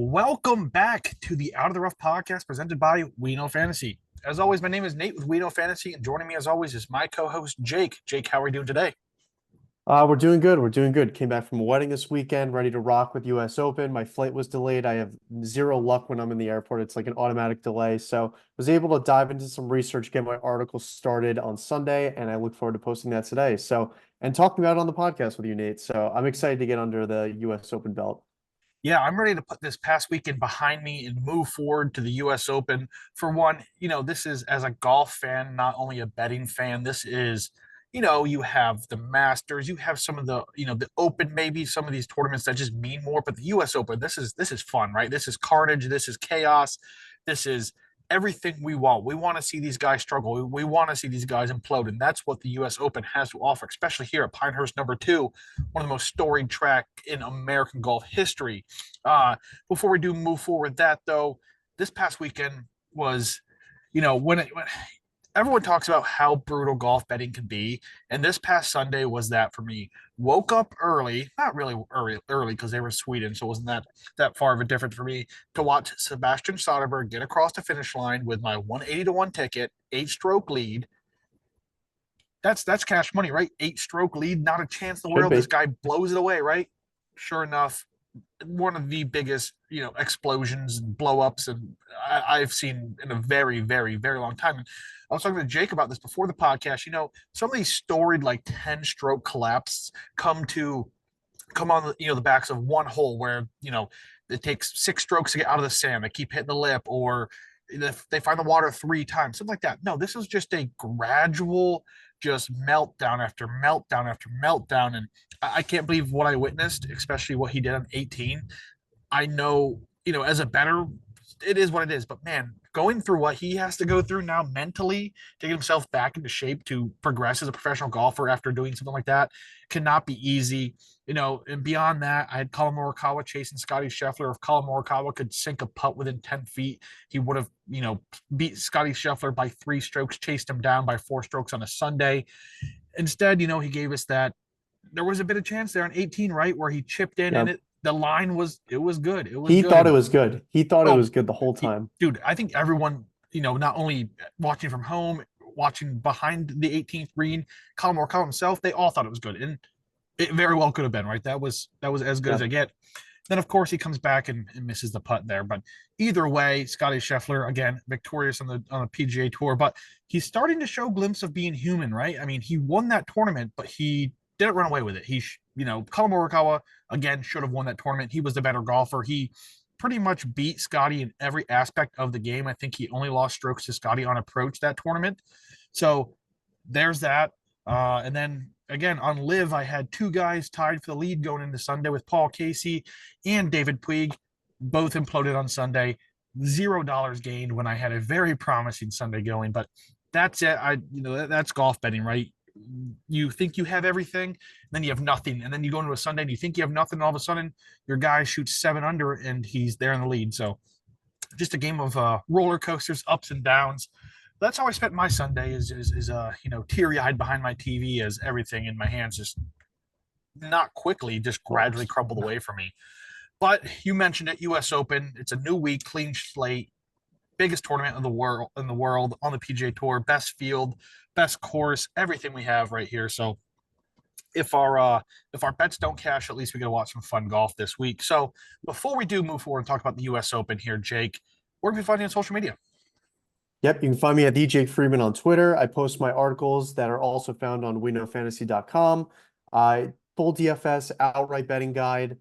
Welcome back to the Out of the Rough podcast presented by We Know Fantasy. As always, my name is Nate with We Know Fantasy, and joining me as always is my co-host Jake. Jake, how are we doing today? We're doing good. We're doing good. Came back from a wedding this weekend, ready to rock with US Open. My flight was delayed. I have zero luck when I'm in the airport. It's like an automatic delay. So was able to dive into some research, get my article started on Sunday, and I look forward to posting that today. And talking about it on the podcast with you, Nate. So I'm excited to get under the US Open belt. Yeah, I'm ready to put this past weekend behind me and move forward to the US Open. For one, this is as a golf fan, not only a betting fan, this is, you have the Masters, you have some of the Open, maybe some of these tournaments that just mean more, but the US Open, this is fun, right? This is carnage, this is chaos, this is everything we want. We want to see these guys struggle. We want to see these guys implode, and that's what the U.S. Open has to offer, especially here at Pinehurst Number Two, one of the most storied track in American golf history. Before we do move forward, that though, this past weekend was, when everyone talks about how brutal golf betting can be, and this past Sunday was that for me. Woke up early, not really early because they were in Sweden, so it wasn't that far of a difference for me to watch Sebastian Soderberg get across the finish line with my 180 to 1 ticket, 8-stroke lead. That's cash money, right? 8-stroke lead, not a chance in the Should world. This be. guy blows it away, right? Sure enough, one of the biggest, explosions and blow ups and I've seen in a very, very, very long time. And I was talking to Jake about this before the podcast. Some of these storied like 10-stroke collapses come on the backs of one hole where it takes 6 strokes to get out of the sand. They keep hitting the lip, or if they find the water 3 times, something like that. No, this was just a gradual, just meltdown after meltdown after meltdown, and I can't believe what I witnessed, especially what he did on 18. I know, as a better, it is what it is. But man, going through what he has to go through now mentally to get himself back into shape to progress as a professional golfer after doing something like that cannot be easy. And beyond that, I had Colin Morikawa chasing Scotty Scheffler. If Colin Morikawa could sink a putt within 10 feet, he would have, beat Scotty Scheffler by 3 strokes, chased him down by 4 strokes on a Sunday. Instead, he gave us that. There was a bit of chance there on 18, right, where he chipped in and Yep. the line was good. It was He good. thought it And was good. He thought it oh, was good the whole time. dude, I think everyone, not only watching from home, watching behind the 18th green, Colin Morikawa himself, they all thought it was good, and it very well could have been, right. That was as good as I Yep. get. Then of course he comes back and misses the putt there, but either way, Scotty Scheffler again victorious on the PGA Tour, but he's starting to show glimpse of being human, right? I mean, he won that tournament, but he didn't run away with it. Colin Morikawa again should have won that tournament. He was the better golfer. He pretty much beat Scotty in every aspect of the game. I think he only lost strokes to Scotty on approach that tournament. So there's that. And then again on Live, I had two guys tied for the lead going into Sunday with Paul Casey and David Puig. Both imploded on Sunday. $0 gained when I had a very promising Sunday going, but that's it. That's golf betting, right? You think you have everything, and then you have nothing, and then you go into a Sunday and you think you have nothing, and all of a sudden your guy shoots 7 under and he's there in the lead. So just a game of roller coasters, ups and downs. That's how I spent my Sunday. Is teary eyed behind my TV as everything in my hands just not quickly, just gradually crumbled away from me. But you mentioned it, U.S. Open. It's a new week, clean slate, biggest tournament in the world on the PGA Tour, best field, best course, everything we have right here. So if our bets don't cash, at least we get to watch some fun golf this week. So before we do move forward and talk about the U.S. Open here, Jake, where can we find you on social media? Yep, you can find me at DJ Freeman on Twitter. I post my articles that are also found on WeKnowFantasy.com. Full DFS outright betting guide,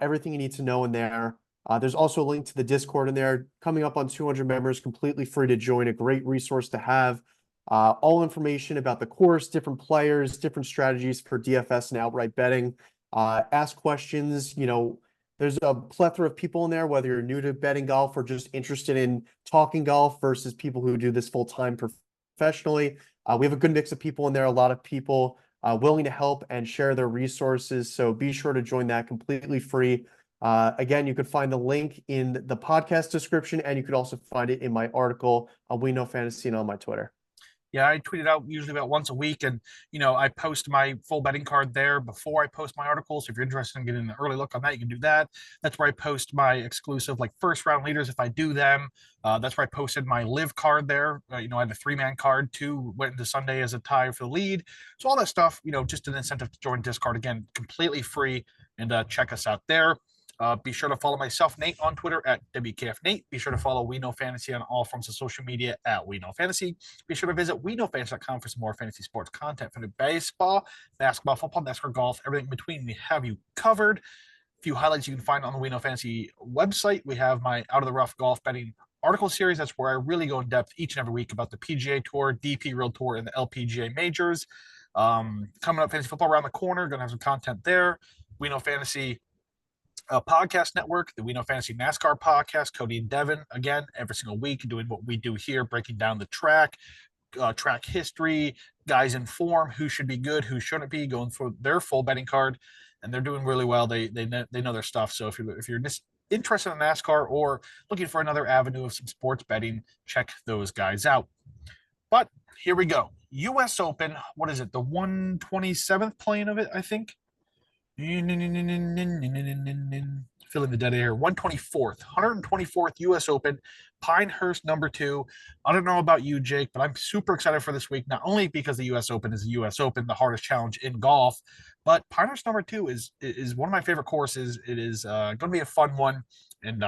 everything you need to know in there. There's also a link to the Discord in there. Coming up on 200 members, completely free to join. A great resource to have. All information about the course, different players, different strategies for DFS and outright betting. Ask questions. There's a plethora of people in there, whether you're new to betting golf or just interested in talking golf versus people who do this full time professionally. We have a good mix of people in there, a lot of people willing to help and share their resources. So be sure to join that completely free. Again, you could find the link in the podcast description, and you could also find it in my article on We Know Fantasy and on my Twitter. Yeah, I tweet it out usually about once a week, and I post my full betting card there before I post my articles. If you're interested in getting an early look on that, you can do that. That's where I post my exclusive like first round leaders if I do them. That's where I posted my live card there. I have a 3-man card. 2 went into Sunday as a tie for the lead. So all that stuff, just an incentive to join Discord. Again, completely free, and check us out there. Be sure to follow myself, Nate, on Twitter at WKFNate. Be sure to follow We Know Fantasy on all forms of social media at We Know Fantasy. Be sure to visit WeKnowFantasy.com for some more fantasy sports content for the baseball, basketball, football, NASCAR, golf, everything in between. We have you covered. A few highlights you can find on the We Know Fantasy website. We have my Out of the Rough golf betting article series. That's where I really go in depth each and every week about the PGA Tour, DP World Tour, and the LPGA majors. Coming up, fantasy football around the corner. Going to have some content there. We Know Fantasy podcast network, the We Know Fantasy NASCAR podcast. Cody and Devin, again, every single week doing what we do here, breaking down the track, track history, guys in form, who should be good, who shouldn't be, going for their full betting card, and they're doing really well. They know their stuff. So if you're just interested in NASCAR or looking for another avenue of some sports betting, check those guys out. But here we go. U.S. Open. What is it? The 127th playing of it, I think. Filling the dead air. 124th U.S. Open, Pinehurst #2. I don't know about you, Jake, but I'm super excited for this week. Not only because the U.S. Open is the U.S. Open, the hardest challenge in golf, but Pinehurst #2 is one of my favorite courses. It is going to be a fun one, and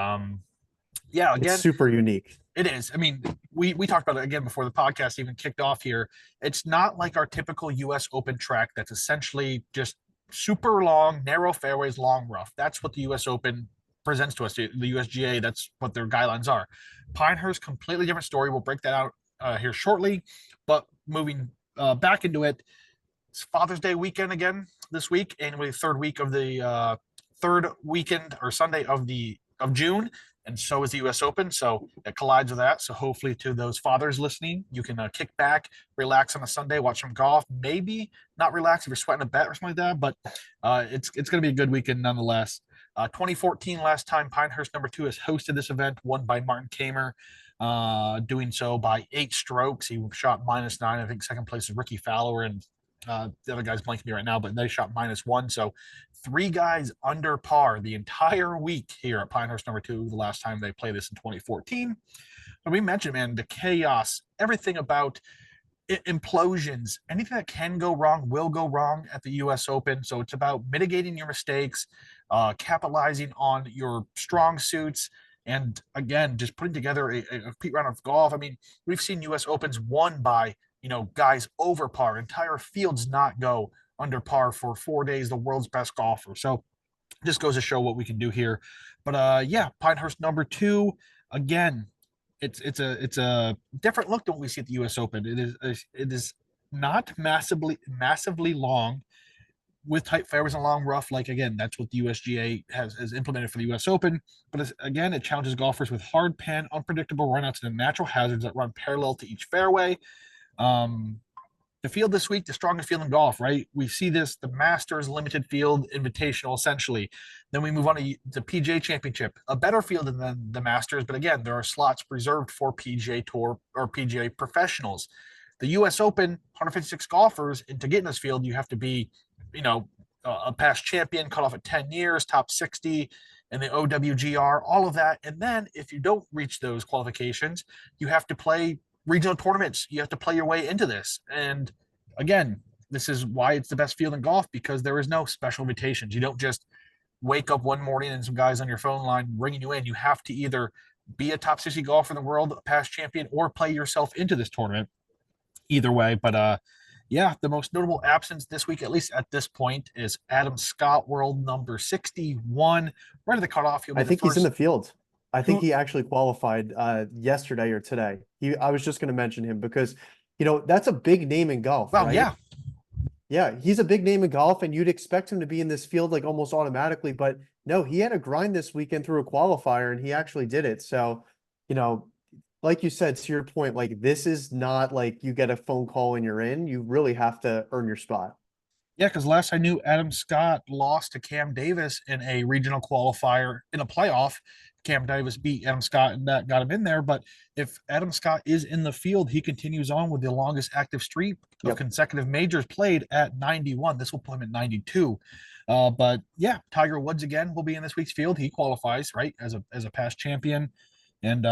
yeah, It's again, super unique. it is. I mean, we talked about it again before the podcast even kicked off here. It's not like our typical U.S. Open track that's essentially just super long, narrow fairways, long rough. That's what the U.S. Open presents to us. The USGA, that's what their guidelines are. Pinehurst, completely different story. We'll break that out here shortly. But moving back into it, it's Father's Day weekend again this week, and the third week of the third weekend or Sunday of June, and so is the U.S. Open. So it collides with that. So hopefully, to those fathers listening, you can kick back, relax on a Sunday, watch some golf. Maybe not relax if you're sweating a bet or something like that, but it's going to be a good weekend nonetheless. 2014, last time Pinehurst #2 has hosted this event, won by Martin Kamer, doing so by 8 strokes. He shot -9. I think second place is Ricky Fowler, and the other guy's blanking me right now, but they shot -1. So 3 guys under par the entire week here at Pinehurst #2. The last time they played this in 2014. And we mentioned, man, the chaos, everything about implosions, anything that can go wrong will go wrong at the U.S. Open. So it's about mitigating your mistakes, capitalizing on your strong suits, and again, just putting together a complete round of golf. I mean, we've seen U.S. Opens won by guys over par, entire fields not go under par for 4 days. The world's best golfer. So just goes to show what we can do here. But yeah, Pinehurst #2 again. It's a different look than what we see at the U.S. Open. It is not massively long with tight fairways and long rough. Like again, that's what the USGA has implemented for the U.S. Open. But again, it challenges golfers with hard pan, unpredictable runouts, and natural hazards that run parallel to each fairway. Um, the field this week, the strongest field in golf, right? We see this, the Masters limited field invitational, essentially. Then we move on to the PGA Championship, a better field than the Masters, but again, there are slots reserved for PGA Tour or PGA professionals. The U.S. Open, 156 golfers, and to get in this field, you have to be, a past champion, cut off at 10 years, top 60, and the OWGR, all of that. And then if you don't reach those qualifications, you have to play regional tournaments. You have to play your way into this. And again, this is why it's the best field in golf, because there is no special invitations. You don't just wake up one morning and some guys on your phone line bringing you in. You have to either be a top 60 golfer in the world, a past champion, or play yourself into this tournament. Either way, but yeah, the most notable absence this week, at least at this point, is Adam Scott, world number 61. Right at the cutoff, I think he's in the field. I think he actually qualified yesterday or today. I was just going to mention him because, that's a big name in golf, well, right? yeah. Yeah, he's a big name in golf, and you'd expect him to be in this field like almost automatically. But no, he had a grind this weekend through a qualifier, and he actually did it. So, like you said, to your point, like this is not like you get a phone call and you're in. You really have to earn your spot. Yeah, because last I knew, Adam Scott lost to Cam Davis in a regional qualifier in a playoff. Cam Davis beat Adam Scott, and that got him in there. But if Adam Scott is in the field, he continues on with the longest active streak of Yep. consecutive majors played at 91. This will put him at 92. But yeah, Tiger Woods again will be in this week's field. He qualifies, right, as a past champion. And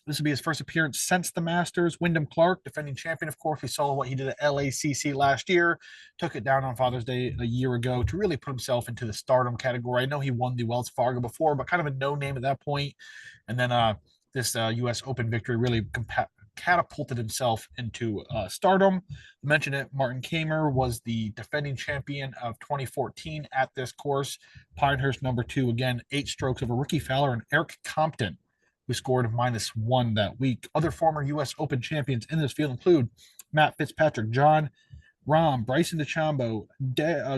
this will be his first appearance since the Masters. Wyndham Clark, defending champion, of course. We saw what he did at LACC last year, took it down on Father's Day a year ago to really put himself into the stardom category. I know he won the Wells Fargo before, but kind of a no name at that point. And then this U.S. Open victory really catapulted himself into stardom. I mentioned it. Martin Kamer was the defending champion of 2014 at this course. Pinehurst #2, again, 8 strokes over Ricky Fowler and Eric Compton, who scored -1 that week. Other former U.S. Open champions in this field include Matt Fitzpatrick, John Rahm, Bryson DeChambeau,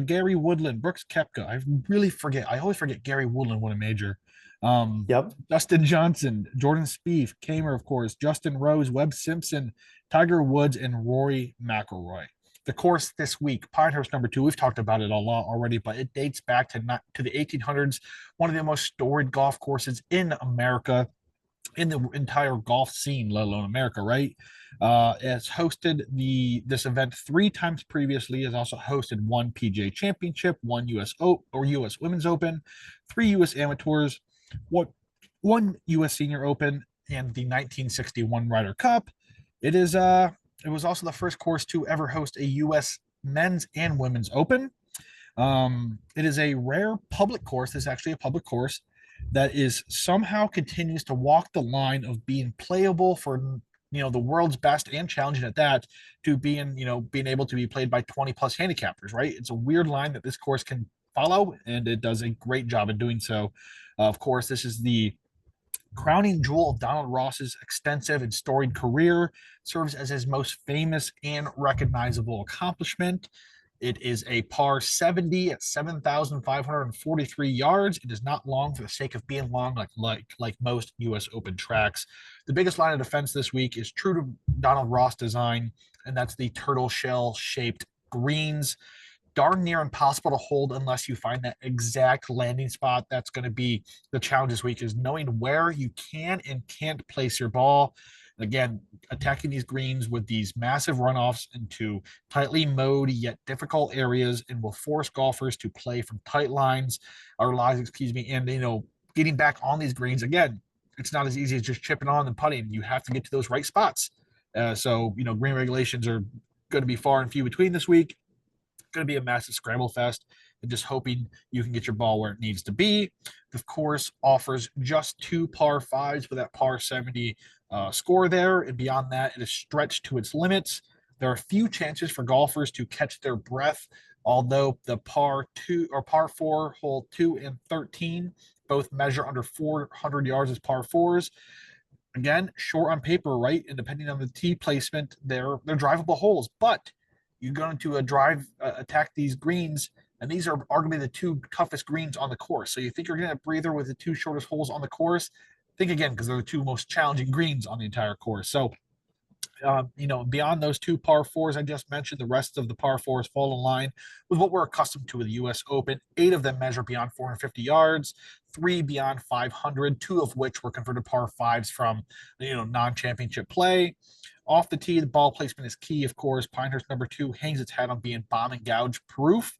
Gary Woodland, Brooks Koepka. I really forget. I always forget Gary Woodland won a major. Yep. Dustin Johnson, Jordan Spieth, Kamer, of course, Justin Rose, Webb Simpson, Tiger Woods, and Rory McIlroy. The course this week, Pinehurst #2. We've talked about it a lot already, but it dates back to the 1800s. One of the most storied golf courses in America, in the entire golf scene, let alone America, right? It's hosted this event 3 times previously. Has also hosted 1 PGA Championship, 1 U.S. Women's Open, 3 U.S. Amateurs, one U.S. Senior Open, and the 1961 Ryder Cup. It was also the first course to ever host a U.S. Men's and Women's Open. It is a rare public course. It's actually a public course that is somehow continues to walk the line of being playable for the world's best and challenging at that, to being able to be played by 20 plus handicappers, right? It's a weird line that this course can follow, and it does a great job in doing so. Of course, this is the crowning jewel of Donald Ross's extensive and storied career, serves as his most famous and recognizable accomplishment. It is a par 70 at 7,543 yards. It is not long for the sake of being long, like most U.S. Open tracks. The biggest line of defense this week is true to Donald Ross design, and that's the turtle shell shaped greens. Darn near impossible to hold unless you find that exact landing spot. That's going to be the challenge this week, is knowing where you can and can't place your ball. Again, attacking these greens with these massive runoffs into tightly mowed yet difficult areas, and will force golfers to play from tight lines or lies, excuse me, and getting back on these greens again. It's not as easy as just chipping on and putting. You have to get to those right spots. So green regulations are going to be far and few between this week. Going to be a massive scramble fest, and just hoping you can get your ball where it needs to be. The course offers just 2 par 5s with that par 70 score there, and beyond that, it is stretched to its limits. There are few chances for golfers to catch their breath, although the par 4 hole 2 and 13 both measure under 400 yards as par 4s. Again, short on paper, right? And depending on the tee placement, they're drivable holes, but you're going to attack these greens, and these are arguably the 2 toughest greens on the course. So you think you're going to breather with the 2 shortest holes on the course? Think again, because they're the 2 most challenging greens on the entire course. So, beyond those 2 par 4s I just mentioned, the rest of the par 4s fall in line with what we're accustomed to with the U.S. Open. 8 of them measure beyond 450 yards, 3 beyond 500, 2 of which were converted par 5s from non-championship play. Off the tee, the ball placement is key, of course. Pinehurst #2 hangs its hat on being bomb and gouge proof,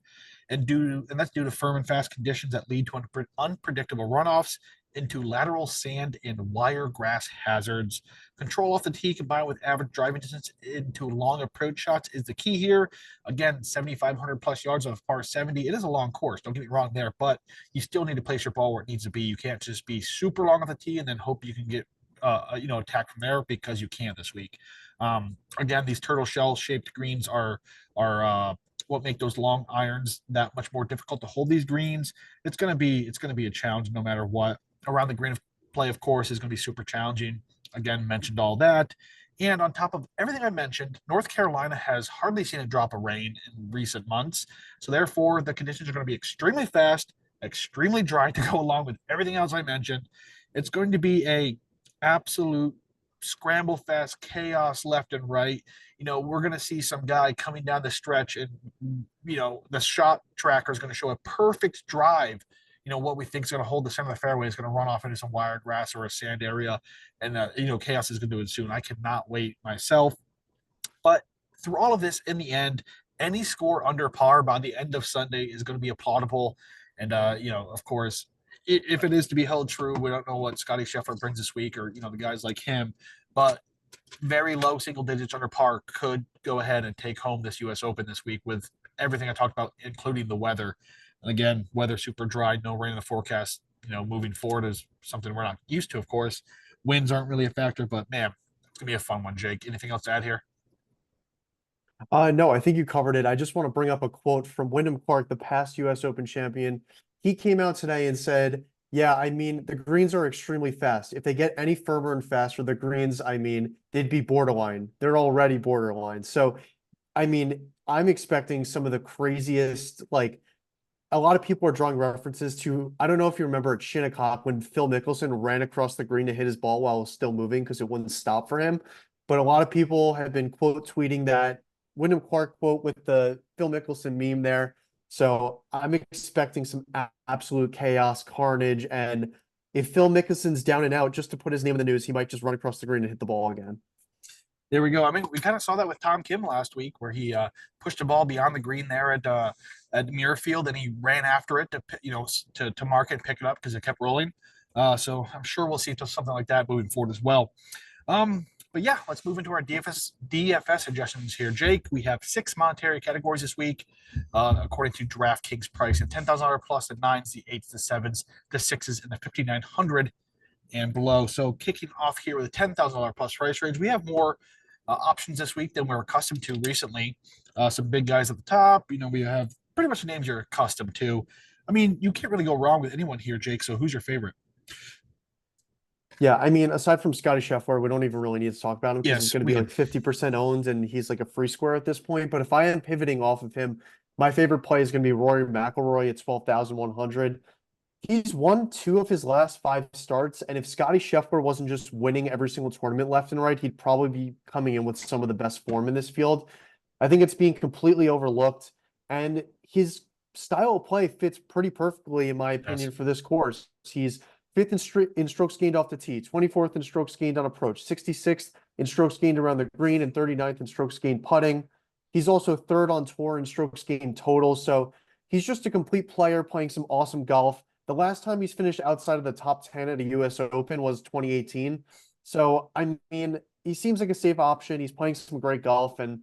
and that's due to firm and fast conditions that lead to unpredictable runoffs into lateral sand and wire grass hazards. Control off the tee combined with average driving distance into long approach shots is the key here. Again, 7,500 plus yards on a par 70. It is a long course, don't get me wrong there, but you still need to place your ball where it needs to be. You can't just be super long off the tee and then hope you can get attack from there, because you can't this week. Again, these turtle shell shaped greens are what make those long irons that much more difficult to hold these greens. It's going to be a challenge no matter what. Around the green of play, of course, is going to be super challenging. Again, mentioned all that. And on top of everything I mentioned, North Carolina has hardly seen a drop of rain in recent months. So therefore, the conditions are going to be extremely fast, extremely dry to go along with everything else I mentioned. It's going to be a absolute scramble fest, chaos left and right. We're going to see some guy coming down the stretch, and the shot tracker is going to show a perfect drive. What we think is going to hold the center of the fairway is going to run off into some wire grass or a sand area, and chaos is going to do it soon. I cannot wait myself. But through all of this, in the end, any score under par by the end of Sunday is going to be applaudable. And of course, if it is to be held true, we don't know what Scotty Scheffler brings this week, or the guys like him, but very low single digits under par could go ahead and take home this U.S. Open this week with everything I talked about, including the weather. And again, weather super dry, no rain in the forecast. Moving forward is something we're not used to, of course. Winds aren't really a factor, but man, it's gonna be a fun one. Jake, anything else to add here? No, I think you covered it. I just want to bring up a quote from Wyndham Clark, the past US Open champion. He came out today and said, yeah, I mean, the greens are extremely fast. If they get any firmer and faster, the greens, I mean, they'd be borderline. They're already borderline. So, I mean, I'm expecting some of the craziest, like, a lot of people are drawing references to, I don't know if you remember at Shinnecock when Phil Mickelson ran across the green to hit his ball while it was still moving because it wouldn't stop for him. But a lot of people have been quote tweeting that Wyndham Clark quote with the Phil Mickelson meme there. So I'm expecting some absolute chaos, carnage. And if Phil Mickelson's down and out, just to put his name in the news, he might just run across the green and hit the ball again. There we go. I mean, we kind of saw that with Tom Kim last week, where he pushed the ball beyond the green there at Muirfield, and he ran after it to mark it, pick it up because it kept rolling. So I'm sure we'll see something like that moving forward as well. But yeah, let's move into our DFS suggestions here. Jake, we have 6 monetary categories this week, according to DraftKings price, and $10,000 plus, the 9s, the 8s, the 7s, the 6s, and the 5,900 and below. So kicking off here with a $10,000 plus price range, we have more options this week than we're accustomed to recently. Some big guys at the top. We have pretty much the names you're accustomed to. I mean, you can't really go wrong with anyone here, Jake. So who's your favorite? Yeah, I mean, aside from Scotty Scheffler, we don't even really need to talk about him because he's Yes, going to we be can. like 50% owned and he's like a free square at this point. But if I am pivoting off of him, my favorite play is going to be Rory McIlroy at 12,100. He's won 2 of his last 5 starts, and if Scotty Scheffler wasn't just winning every single tournament left and right, he'd probably be coming in with some of the best form in this field. I think it's being completely overlooked, and his style of play fits pretty perfectly, in my Yes. opinion, for this course. He's 5th in strokes gained off the tee, 24th in strokes gained on approach, 66th in strokes gained around the green, and 39th in strokes gained putting. He's also 3rd on tour in strokes gained total, so he's just a complete player playing some awesome golf. The last time he's finished outside of the top 10 at a US Open was 2018. So, I mean, he seems like a safe option. He's playing some great golf, and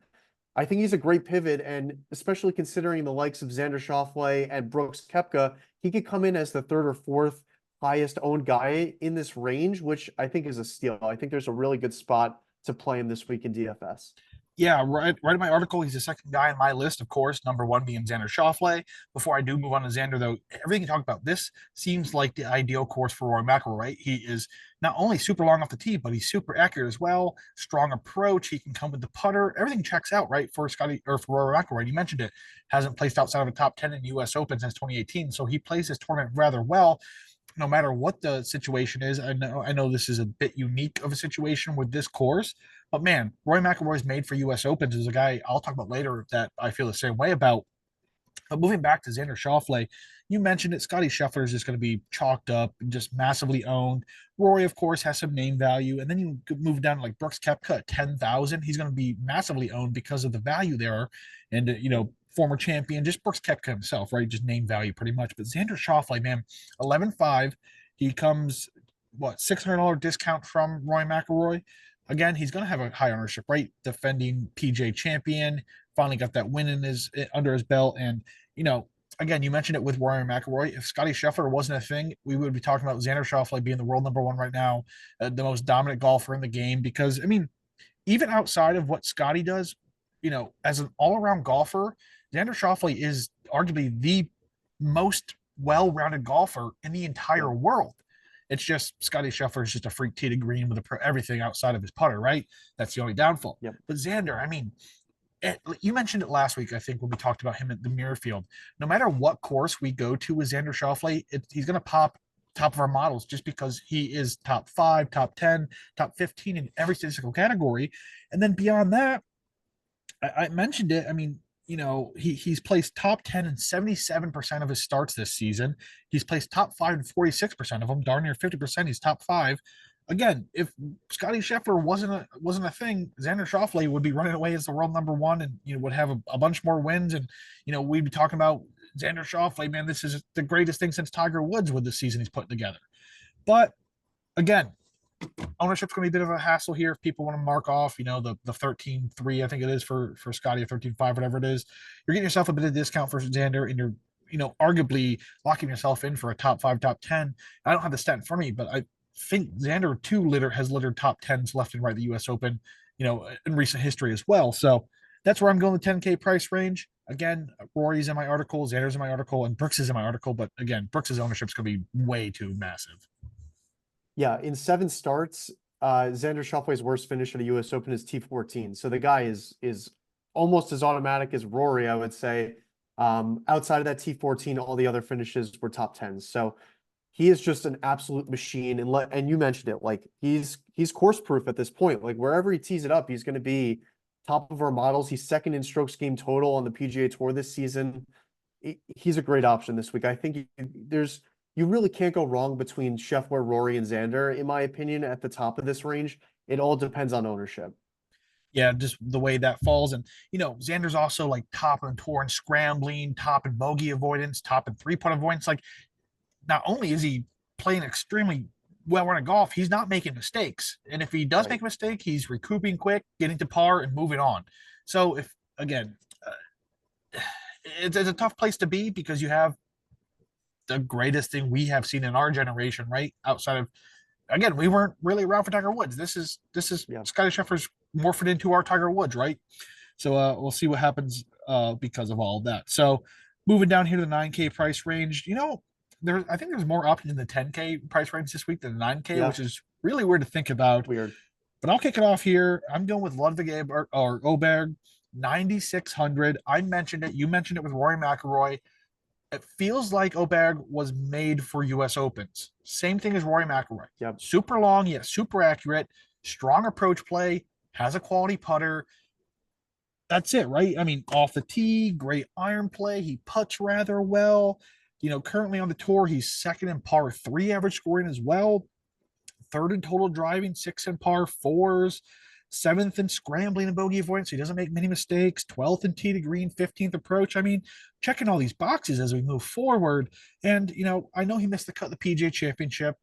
I think he's a great pivot. And especially considering the likes of Xander Schauffele and Brooks Koepka, he could come in as the 3rd or 4th highest owned guy in this range, which I think is a steal. I think there's a really good spot to play him this week in DFS. Yeah, right in my article, he's the second guy on my list, of course, number 1 being Xander Schauffele. Before I do move on to Xander, though, everything you talk about, this seems like the ideal course for Rory McIlroy, right? He is not only super long off the tee, but he's super accurate as well. Strong approach. He can come with the putter. Everything checks out, right, for Scotty or for Rory McIlroy. You mentioned it. Hasn't placed outside of a top 10 in the U.S. Open since 2018, so he plays this tournament rather well no matter what the situation is. I know this is a bit unique of a situation with this course, but man, Roy McIlroy is made for U.S. Opens. Is a guy I'll talk about later that I feel the same way about. But moving back to Xander Schauffele, you mentioned it. Scotty Scheffler is just going to be chalked up and just massively owned. Rory, of course, has some name value, and then you move down to like Brooks Koepka at 10,000. He's going to be massively owned because of the value there, and former champion, just Brooks Koepka himself, right? Just name value pretty much. But Xander Schauffele, man, 11.5. He comes what $600 discount from Roy McIlroy. Again, he's going to have a high ownership, right? Defending PJ champion, finally got that win in his under his belt, and again, you mentioned it with Rory McIlroy. If Scotty Scheffler wasn't a thing, we would be talking about Xander Schauffele being the world number 1 right now, the most dominant golfer in the game. Because I mean, even outside of what Scotty does, as an all-around golfer, Xander Schauffele is arguably the most well-rounded golfer in the entire world. It's just Scotty Scheffler is just a freak tee to green with everything outside of his putter, right? That's the only downfall. Yep. But Xander, I mean, you mentioned it last week, I think, when we talked about him at the Muirfield. No matter what course we go to with Xander Schauffele, he's going to pop top of our models just because he is top 5, top 10, top 15 in every statistical category. And then beyond that, I mentioned it. I mean, he's placed top 10 in 77% of his starts this season. He's placed top 5 in 46% of them, darn near 50%. He's top 5. Again, if Scotty Scheffler wasn't a thing, Xander Schauffele would be running away as the world number one, and would have a bunch more wins, and we'd be talking about Xander Schauffele. Man, this is the greatest thing since Tiger Woods with the season he's putting together. But again, ownership's going to be a bit of a hassle here if people want to mark off, the 13-3, I think it is for Scotty, or 13-5, whatever it is. You're getting yourself a bit of discount for Xander, and you're, arguably locking yourself in for a top 5, top 10. I don't have the stat in front of me, but I think Xander too has littered top 10s left and right the US Open, in recent history as well. So that's where I'm going with 10K price range. Again, Rory's in my article, Xander's in my article, and Brooks is in my article. But again, Brooks's ownership's going to be way too massive. Yeah, in 7 starts, Xander Schauffele's worst finish at a US Open is T14. So the guy is almost as automatic as Rory, I would say. Outside of that T14, all the other finishes were top 10s. So he is just an absolute machine. And you mentioned it, like he's course proof at this point. Like wherever he tees it up, he's going to be top of our models. He's second in strokes gained total on the PGA Tour this season. He's a great option this week. I think you really can't go wrong between Scheffler, Rory, and Xander, in my opinion, at the top of this range. It all depends on ownership. Yeah, just the way that falls. And, Xander's also like top on tour in scrambling, top in bogey avoidance, top in 3-putt avoidance. Like, not only is he playing extremely well run of golf, he's not making mistakes. And if he does make a mistake, he's recouping quick, getting to par, and moving on. So, if, again, it's a tough place to be because you have the greatest thing we have seen in our generation, right? Outside of, again, we weren't really around for Tiger Woods. This is Scotty Scheffler's morphed into our Tiger Woods, right? So we'll see what happens because of all of that. So moving down here to the 9K price range, I think there's more options in the 10K price range this week than the 9K, which is really weird to think about. Weird. But I'll kick it off here. I'm going with Ludwig or Oberg, 9,600. I mentioned it. You mentioned it with Rory McIlroy. It feels like Oberg was made for US Opens. Same thing as Rory McIlroy. Yep. Super long, yet super accurate, strong approach play, has a quality putter. That's it, right? I mean, off the tee, great iron play. He putts rather well. Currently on the tour, he's second in par 3 average scoring as well. Third in total driving, 6 in par 4s. 7th in scrambling and bogey avoidance, so he doesn't make many mistakes. 12th in tee to green, 15th approach. I mean, checking all these boxes as we move forward. And, I know he missed the cut of the PGA Championship.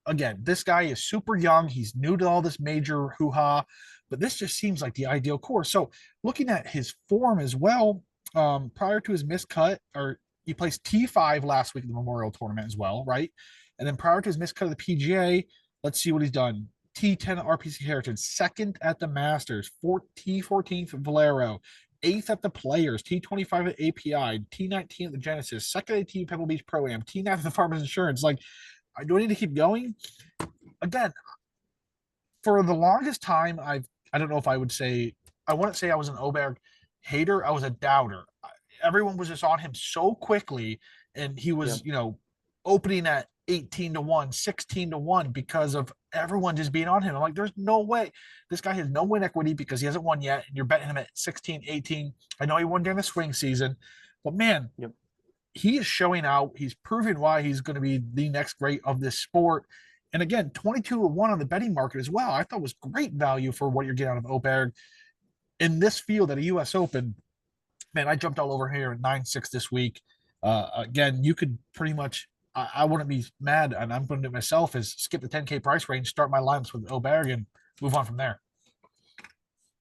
Again, this guy is super young. He's new to all this major hoo-ha, but this just seems like the ideal course. So looking at his form as well, prior to his missed cut, or he placed T5 last week in the Memorial Tournament as well, right? And then prior to his missed cut of the PGA, let's see what he's done. T10 at RPC Heritage, 2nd at the Masters, T14th at Valero, 8th at the Players, T25 at API, T19 at the Genesis, 2nd at Pebble Beach Pro-Am, T9 at the Farmers Insurance. Like, do I need to keep going? Again, for the longest time, I don't know if I wouldn't say I was an Oberg hater. I was a doubter. Everyone was just on him so quickly, and he was, opening at 18-1, 16-1 because of everyone just being on him. I'm like, there's no way. This guy has no win equity because he hasn't won yet. And you're betting him at 16, 18. I know he won during the swing season, but man, he is showing out. He's proving why he's going to be the next great of this sport. And again, 22-1 on the betting market as well. I thought was great value for what you're getting out of Oberg in this field at a US Open. Man, I jumped all over here at 9.6 this week. Again, you could pretty much, I wouldn't be mad, and I'm going to do it myself, is skip the 10K price range, start my lineups with Oberg, and move on from there.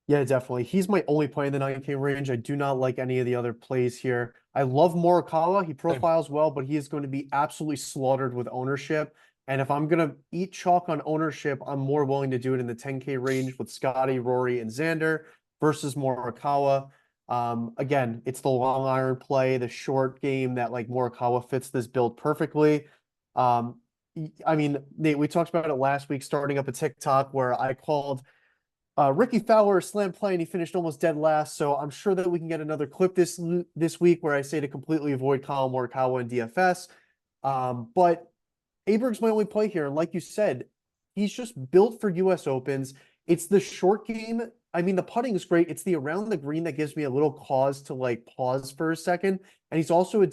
Yeah, definitely. He's my only play in the 9K range. I do not like any of the other plays here. I love Morikawa. He profiles well, but he is going to be absolutely slaughtered with ownership. And if I'm going to eat chalk on ownership, I'm more willing to do it in the 10K range with Scotty, Rory, and Xander versus Morikawa. Again, it's the long iron play, the short game that like Morikawa fits this build perfectly. I mean, Nate, we talked about it last week, starting up a TikTok where I called Ricky Fowler slam play and he finished almost dead last. So I'm sure that we can get another clip this week where I say to completely avoid Collin Morikawa and DFS. But Aberg's my only play here. And like you said, he's just built for US Opens. It's the short game. I mean, the putting is great. It's the around the green that gives me a little cause to like pause for a second. And he's also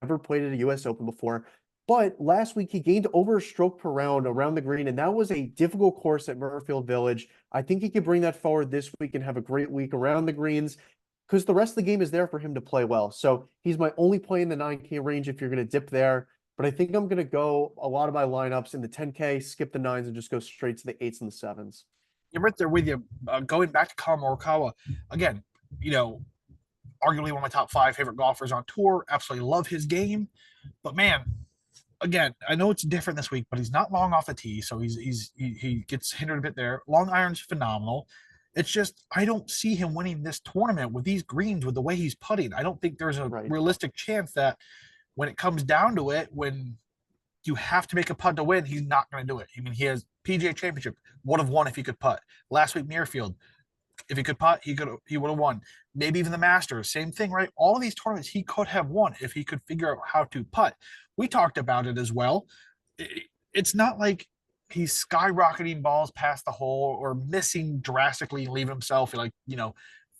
never played at a US Open before. But last week he gained over a stroke per round around the green, and that was a difficult course at Murrayfield Village. I think he could bring that forward this week and have a great week around the greens because the rest of the game is there for him to play well. So he's my only play in the 9K range if you're going to dip there. But I think I'm going to go a lot of my lineups in the 10K, skip the 9s, and just go straight to the 8s and the 7s. You're right there with you. Going back to Collin Morikawa, again, arguably one of my top 5 favorite golfers on tour. Absolutely love his game. But man, again, I know it's different this week, but he's not long off the tee, so he gets hindered a bit there. Long iron's phenomenal. It's just I don't see him winning this tournament with these greens with the way he's putting. I don't think there's a realistic chance that when it comes down to it, when you have to make a putt to win, he's not going to do it. I mean, he has PGA Championship, would have won if he could putt. Last week, Muirfield, if he could putt, he would have won. Maybe even the Masters, same thing, right? All of these tournaments he could have won if he could figure out how to putt. We talked about it as well. It's not like he's skyrocketing balls past the hole or missing drastically and leave himself like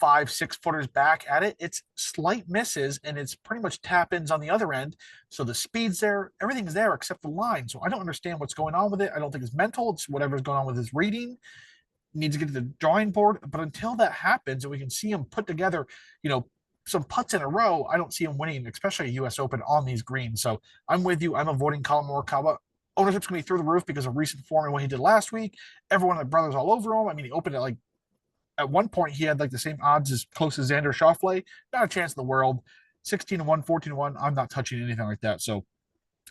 5-6 footers back at it. It's slight misses and it's pretty much tap ins on the other end. So the speed's there, everything's there except the line. So I don't understand what's going on with it. I don't think it's mental. It's whatever's going on with his reading. Needs to get to the drawing board. But until that happens and we can see him put together, some putts in a row, I don't see him winning, especially a US Open on these greens. So I'm with you. I'm avoiding Collin Morikawa. Ownership's going to be through the roof because of recent form and what he did last week. Everyone and brothers all over him. I mean, he opened it at one point he had the same odds as close as Xander Schauffele. Not a chance in the world. 16-1, 14-1. I'm not touching anything like that. So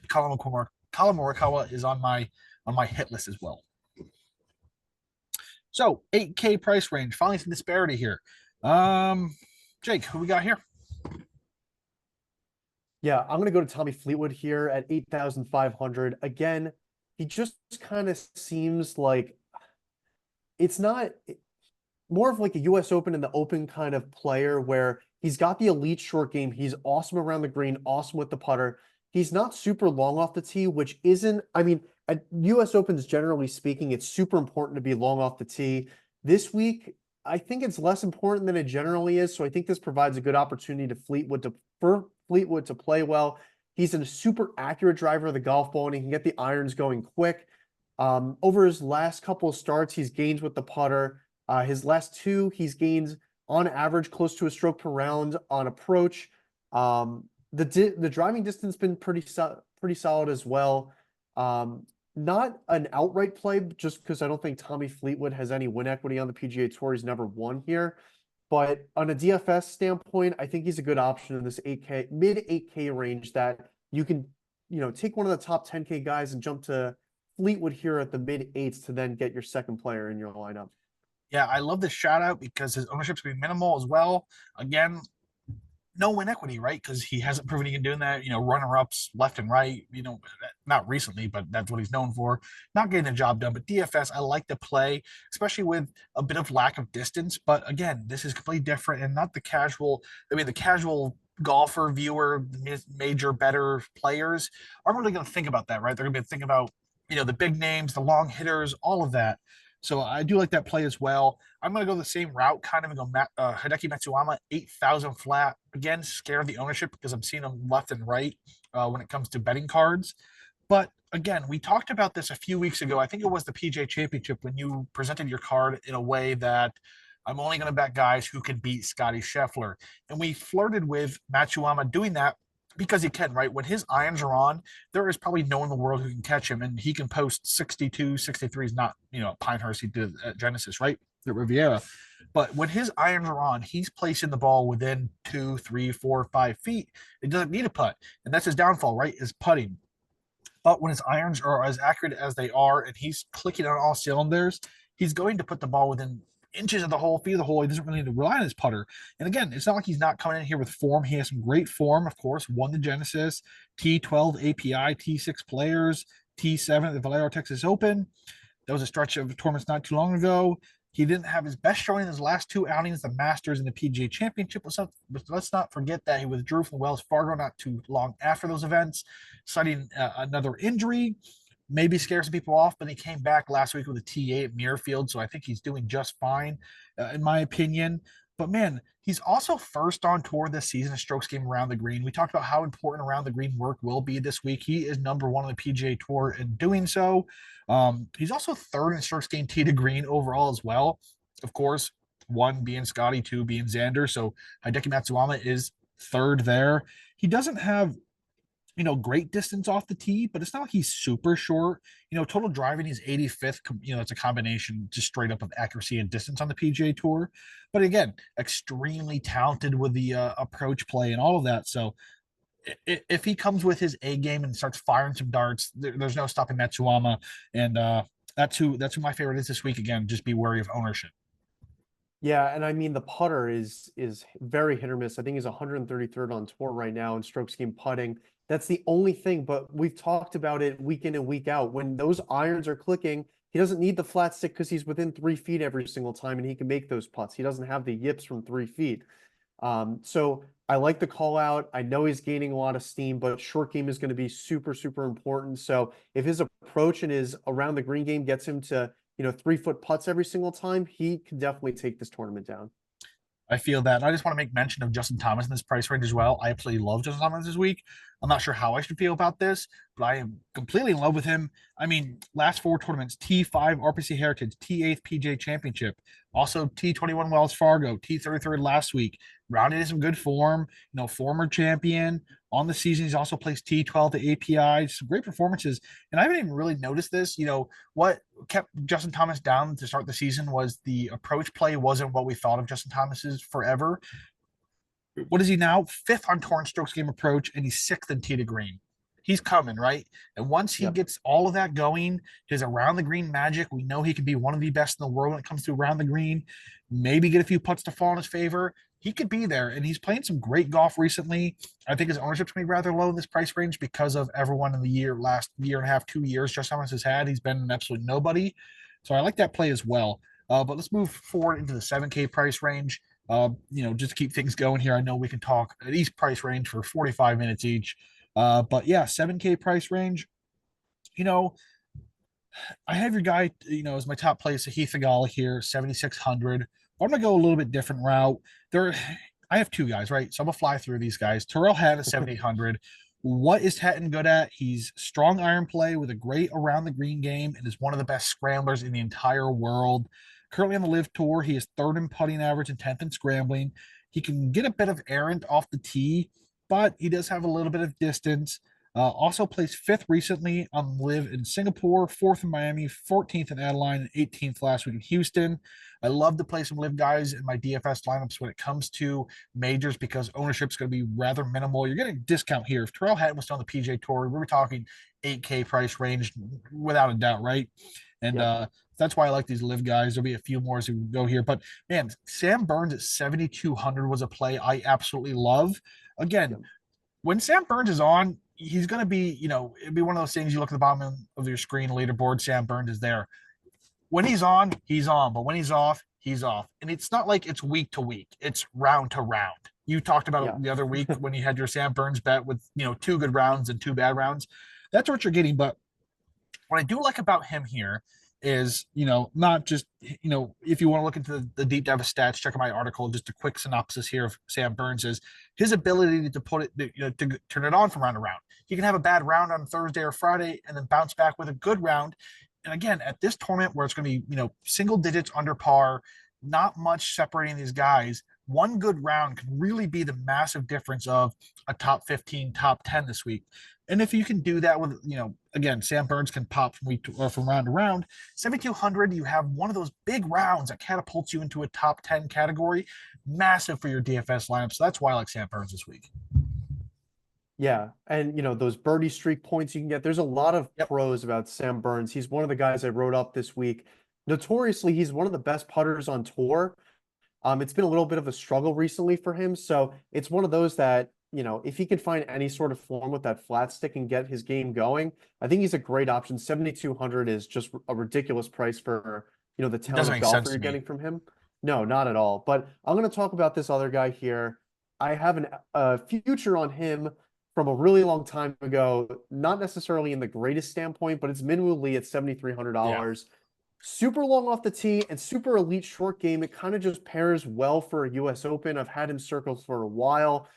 Collin Morikawa is on my hit list as well. So 8K price range. Finally some disparity here. Jake, who we got here? Yeah, I'm going to go to Tommy Fleetwood here at 8,500. Again, he just kind of seems like it's not more of like a US Open and the Open kind of player where he's got the elite short game. He's awesome around the green, awesome with the putter. He's not super long off the tee, which isn't, I mean, at US Opens, generally speaking, it's super important to be long off the tee. This week, I think it's less important than it generally is. So I think this provides a good opportunity for Fleetwood to play well. He's a super accurate driver of the golf ball and he can get the irons going quick. Over his last couple of starts, he's gained with the putter. His last 2, he's gained on average close to a stroke per round on approach. The driving distance been pretty solid as well. Not an outright play just because I don't think Tommy Fleetwood has any win equity on the PGA Tour. He's never won here. But on a DFS standpoint, I think he's a good option in this 8K, mid 8K range that you can, take one of the top 10K guys and jump to Fleetwood here at the mid 8s to then get your second player in your lineup. Yeah, I love this shout out because his ownership's going to be minimal as well. Again, no win equity, right? Because he hasn't proven he can do that. Runner-ups left and right, not recently, but that's what he's known for. Not getting the job done. But DFS, I like to play, especially with a bit of lack of distance. But again, this is completely different and not the casual golfer, viewer, major, better players aren't really going to think about that, right? They're going to be thinking about, the big names, the long hitters, all of that. So I do like that play as well. I'm going to go the same route, kind of, and go Hideki Matsuyama, 8,000 flat. Again, scared of the ownership because I'm seeing them left and right when it comes to betting cards. But again, we talked about this a few weeks ago. I think it was the PGA Championship when you presented your card in a way that I'm only going to bet guys who can beat Scotty Scheffler. And we flirted with Matsuyama doing that because he can, right? When his irons are on, there is probably no one in the world who can catch him, and he can post 62, 63 is not, Pinehurst, he did at Genesis, right? At Riviera. But when his irons are on, he's placing the ball within 2, 3, 4, 5 feet. It doesn't need a putt. And that's his downfall, right? Is putting. But when his irons are as accurate as they are and he's clicking on all cylinders, he's going to put the ball within inches of the hole, feet of the hole. He doesn't really need to rely on his putter. And again, it's not like he's not coming in here with form. He has some great form, of course. Won the Genesis, T12 API, T6 Players, T7 at the Valero Texas Open. That was a stretch of tournaments not too long ago. He didn't have his best showing in his last two outings, the Masters and the PGA Championship. Let's not forget that he withdrew from Wells Fargo not too long after those events, citing another injury. Maybe scares some people off, but he came back last week with a T8 at Muirfield, so I think he's doing just fine, in my opinion. But man, he's also first on tour this season, a strokes game around the green. We talked about how important around the green work will be this week. He is number one on the PGA Tour in doing so. He's also third in strokes game tee to green overall as well. Of course, one being Scotty, two being Xander. So Hideki Matsuyama is third there. He doesn't have great distance off the tee, but it's not like he's super short. Total driving, he's 85th. It's a combination just straight up of accuracy and distance on the PGA Tour. But again, extremely talented with the approach play and all of that. So if he comes with his A game and starts firing some darts, there's no stopping Matsuyama. And that's who my favorite is this week. Again, just be wary of ownership. Yeah, and I mean the putter is very hit or miss. I think he's 133rd on tour right now in strokes game putting. That's the only thing, but we've talked about it week in and week out. When those irons are clicking, he doesn't need the flat stick because he's within 3 feet every single time and he can make those putts. He doesn't have the yips from 3 feet. So I like the call out. I know he's gaining a lot of steam, but short game is going to be super, super important. So if his approach and his around the green game gets him to 3-foot putts every single time, he can definitely take this tournament down. I feel that. And I just want to make mention of Justin Thomas in this price range as well. I absolutely love Justin Thomas this week. I'm not sure how I should feel about this, but I am completely in love with him. I mean, last four tournaments: T5 RPC Heritage, T8 PGA Championship, also T21 Wells Fargo, T33 last week. Rounded in some good form. Former champion on the season. He's also placed T12 to API. Some great performances, and I haven't even really noticed this. What kept Justin Thomas down to start the season was the approach play wasn't what we thought of Justin Thomas's forever. What is he now? Fifth on torn strokes game approach, and he's sixth in tee to green. He's coming, right? And once he gets all of that going, his around the green magic, we know he can be one of the best in the world when it comes to around the green. Maybe get a few putts to fall in his favor. He could be there, and he's playing some great golf recently. I think his ownership's going to be rather low in this price range because of everyone in the last year and a half, 2 years, Justin Thomas has had. He's been an absolute nobody. So I like that play as well. But let's move forward into the 7K price range. Just to keep things going here. I know we can talk at each price range for 45 minutes each. But yeah, 7K price range. I have your guy, as my top play, Sahith Theegala here, 7,600. I'm gonna go a little bit different route. I have two guys, right? So I'm gonna fly through these guys. Tyrrell Hatton is 7,800. What is Hatton good at? He's strong iron play with a great around the green game and is one of the best scramblers in the entire world. Currently on the Live Tour, he is third in putting average and 10th in scrambling. He can get a bit of errant off the tee, but he does have a little bit of distance. Also placed fifth recently on Live in Singapore, fourth in Miami, 14th in Adeline, and 18th last week in Houston. I love to play some Live guys in my DFS lineups when it comes to majors because ownership is going to be rather minimal. You're getting a discount here. If Tyrrell Hatton was still on the PGA Tour, we were talking 8K price range without a doubt, right? And that's why I like these Live guys. There'll be a few more as we go here. But man, Sam Burns at 7,200 was a play I absolutely love. Again, when Sam Burns is on, he's going to be, it'd be one of those things you look at the bottom of your screen, leaderboard, Sam Burns is there. When he's on, he's on. But when he's off, he's off. And it's not like it's week to week. It's round to round. You talked about it the other week when you had your Sam Burns bet with, 2 good rounds and 2 bad rounds. That's what you're getting. But what I do like about him here is, not just, if you want to look into the deep dive of stats, check out my article. Just a quick synopsis here of Sam Burns is his ability to put it, to turn it on from round to round. He can have a bad round on Thursday or Friday and then bounce back with a good round. And again, at this tournament where it's going to be, single digits under par, not much separating these guys, one good round can really be the massive difference of a top 15, top 10 this week. And if you can do that with, again, Sam Burns can pop from round to round. 7,200, you have one of those big rounds that catapults you into a top 10 category. Massive for your DFS lineup. So that's why I like Sam Burns this week. Yeah, and those birdie streak points you can get. There's a lot of pros about Sam Burns. He's one of the guys I wrote up this week. Notoriously, he's one of the best putters on tour. It's been a little bit of a struggle recently for him. So it's one of those that, if he can find any sort of form with that flat stick and get his game going, I think he's a great option. 7,200 is just a ridiculous price for the It talent doesn't of make golfer sense you're to me. getting from him. No, not at all. But I'm going to talk about this other guy here. I have a future on him from a really long time ago, not necessarily in the greatest standpoint, but it's Minwoo Lee at Yeah. $7,300. Super long off the tee and super elite short game. It kind of just pairs well for a US Open. I've had him circled for a while.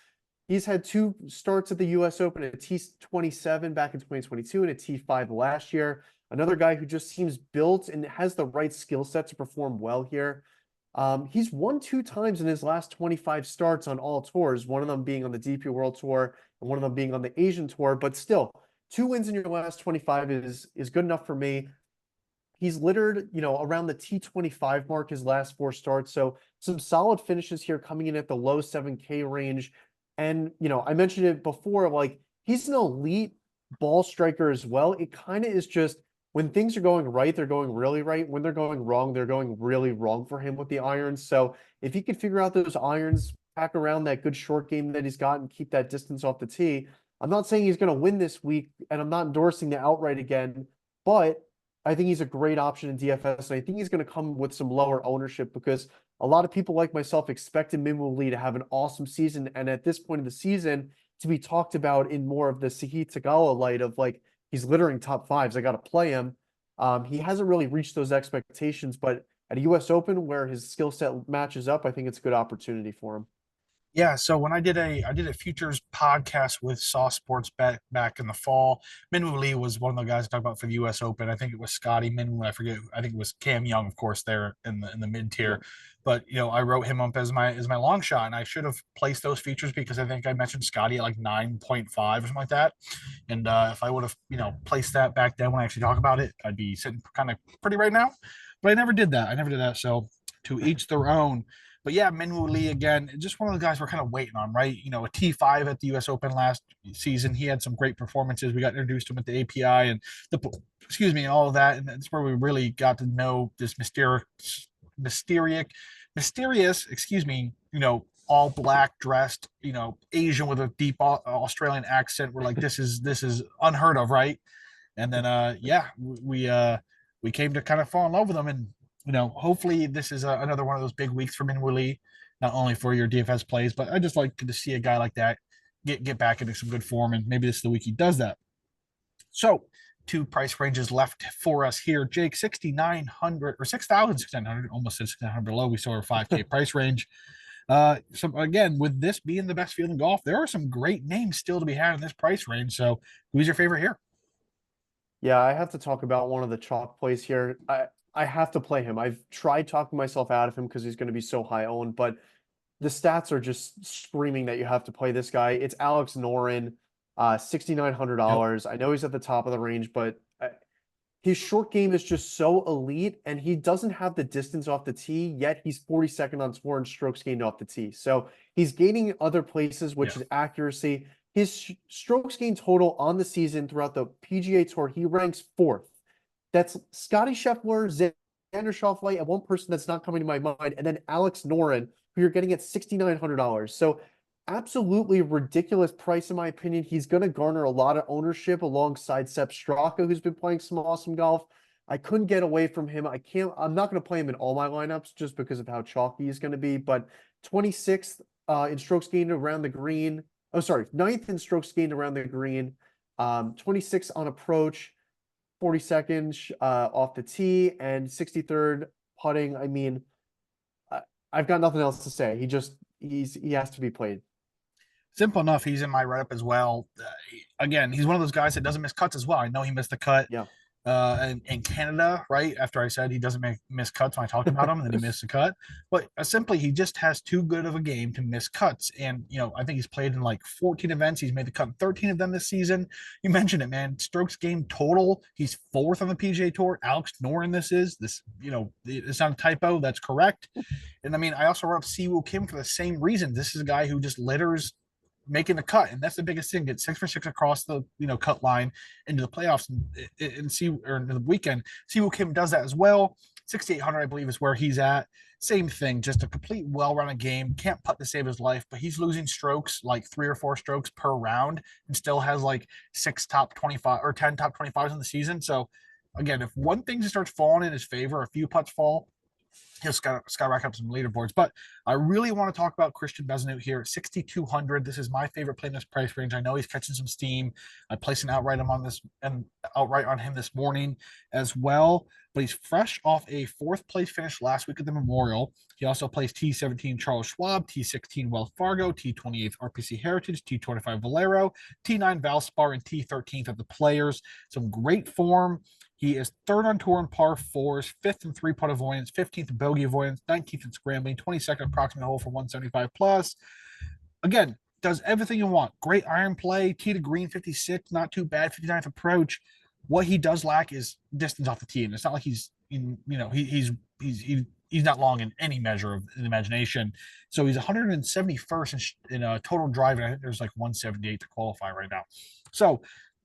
He's had two starts at the US Open, a T27 back in 2022 and a T5 last year. Another guy who just seems built and has the right skill set to perform well here. He's won two times in his last 25 starts on all tours, one of them being on the DP World Tour and one of them being on the Asian Tour. But still, two wins in your last 25 is good enough for me. He's littered, around the T25 mark his last four starts. So some solid finishes here coming in at the low 7K range. And, I mentioned it before, like he's an elite ball striker as well. It kind of is just when things are going right, they're going really right. When they're going wrong, they're going really wrong for him with the irons. So if he can figure out those irons, pack around that good short game that he's got and keep that distance off the tee, I'm not saying he's going to win this week, and I'm not endorsing the outright again, but I think he's a great option in DFS, and I think he's going to come with some lower ownership because a lot of people like myself expected Minwoo Lee to have an awesome season, and at this point of the season, to be talked about in more of the Sahith Theegala light of like he's littering top fives. I got to play him. He hasn't really reached those expectations, but at a U.S. Open where his skill set matches up, I think it's a good opportunity for him. Yeah, so when I did a futures podcast with Sauce Sports back in the fall, Minwoo Lee was one of the guys I talked about for the U.S. Open. I think it was Scotty Minwoo. I forget. I think it was Cam Young, of course, there in the mid Yeah. tier. But I wrote him up as my long shot, and I should have placed those features because I think I mentioned Scotty at like 9.5 or something like that. And if I would have placed that back then when I actually talk about it, I'd be sitting kind of pretty right now. But I never did that. I never did that. So to each their own. But yeah, Minwoo Lee again, just one of the guys we're kind of waiting on, right? A T5 at the U.S. Open last season. He had some great performances. We got introduced to him at the API and excuse me, and all of that, and that's where we really got to know this mysterious, excuse me, all black dressed, Asian with a deep Australian accent. We're like, this is unheard of, right? And then, yeah, we came to kind of fall in love with him, and hopefully this is another one of those big weeks for Minwoo Lee, not only for your DFS plays, but I just like to see a guy like that get back into some good form, and maybe this is the week he does that. So, two price ranges left for us here. Jake, 6,900 or 6,600, almost said 6,900 below. We saw our 5K price range. So again, with this being the best field in golf, there are some great names still to be had in this price range. So, who's your favorite here? Yeah, I have to talk about one of the chalk plays here. I have to play him. I've tried talking myself out of him because he's going to be so high owned, but the stats are just screaming that you have to play this guy. It's Alex Noren, Yep. $6,900. I know he's at the top of the range, but his short game is just so elite, and he doesn't have the distance off the tee, yet he's 42nd on tour in strokes gained off the tee. So he's gaining other places, which Yeah. is accuracy. His strokes gained total on the season throughout the PGA Tour, he ranks fourth. That's Scotty Scheffler, Xander Schauffele, and one person that's not coming to my mind, and then Alex Noren, who you're getting at $6,900. So absolutely ridiculous price in my opinion. He's going to garner a lot of ownership alongside Sepp Straka, who's been playing some awesome golf. I couldn't get away from him. I'm not going to play him in all my lineups just because of how chalky he's going to be, but 26th in strokes gained around the green. Oh, sorry, ninth in strokes gained around the green. 26th on approach, 42nd off the tee, and 63rd putting. I mean, I've got nothing else to say. He has to be played. Simple enough. He's in my write up as well. Again, he's one of those guys that doesn't miss cuts as well. I know he missed the cut Yeah. in Canada, right after I said he doesn't miss cuts when I talked about him, and then he missed the cut. But simply, he just has too good of a game to miss cuts. And I think he's played in like 14 events. He's made the cut in 13 of them this season. You mentioned it, man. Strokes game total. He's fourth on the PGA Tour. Alex Noren, this. It's not a typo. That's correct. And I mean, I also wrote up Siwoo Kim for the same reason. This is a guy who just litters making the cut, and that's the biggest thing. Get 6 for 6 across the cut line into the playoffs, and see or in the weekend. Siwoo Kim does that as well. 6,800, I believe, is where he's at. Same thing, just a complete well-rounded game. Can't putt to save his life, but he's losing strokes like 3 or 4 strokes per round, and still has like 6 top 25 or 10 top 25s in the season. So again, if one thing just starts falling in his favor, a few putts fall, he'll skyrocket up some leaderboards. But I really want to talk about Christian Bezuidenhout here, 6,200. This is my favorite play in this price range. I know he's catching some steam. I placed an outright on him this morning as well. But he's fresh off a fourth place finish last week at the Memorial. He also plays T17 Charles Schwab, T16 Wells Fargo, T28 RPC Heritage, T25 Valero, T9 Valspar, and T13th at the Players. Some great form. He is third on tour in par fours, fifth in three putt avoidance, 15th in bogey avoidance, 19th in scrambling, 22nd approximate hole for 175 plus. Again, does everything you want. Great iron play, tee to green 56, not too bad, 59th approach. What he does lack is distance off the tee, and it's not like he's in, he's not long in any measure of the imagination. So he's 171st in total driving. I think there's like 178 to qualify right now. So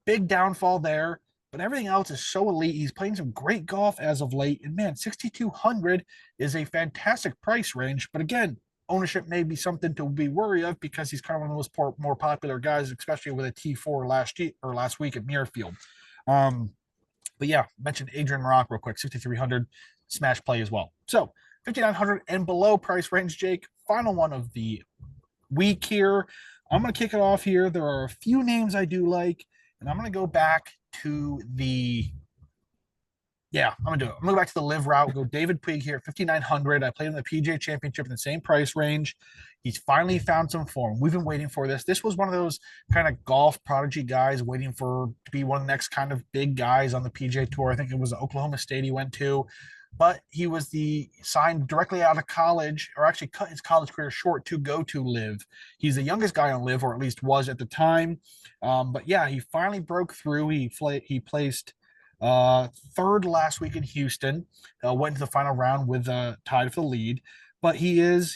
big downfall there. But everything else is so elite. He's playing some great golf as of late. And man, 6,200 is a fantastic price range. But again, ownership may be something to be worried of because he's kind of one of those more popular guys, especially with a T4 last week at Muirfield. But yeah, mentioned Adrian Rock real quick, 6,300 smash play as well. So 5,900 and below price range, Jake. Final one of the week here. I'm going to kick it off here. There are a few names I do like, and I'm going to go back to the I'm gonna do it. I'm gonna go back to the live route. Go David Puig here, 5,900. I played in the PGA Championship in the same price range. He's finally found some form. We've been waiting for this. This was one of those kind of golf prodigy guys waiting for to be one of the next kind of big guys on the PGA Tour. I think it was Oklahoma State he went to, but he was signed directly out of college, or actually cut his college career short to go to live. He's the youngest guy on live, or at least was at the time. But yeah, he finally broke through. He placed third last week in Houston, went to the final round with tied for the lead, but he is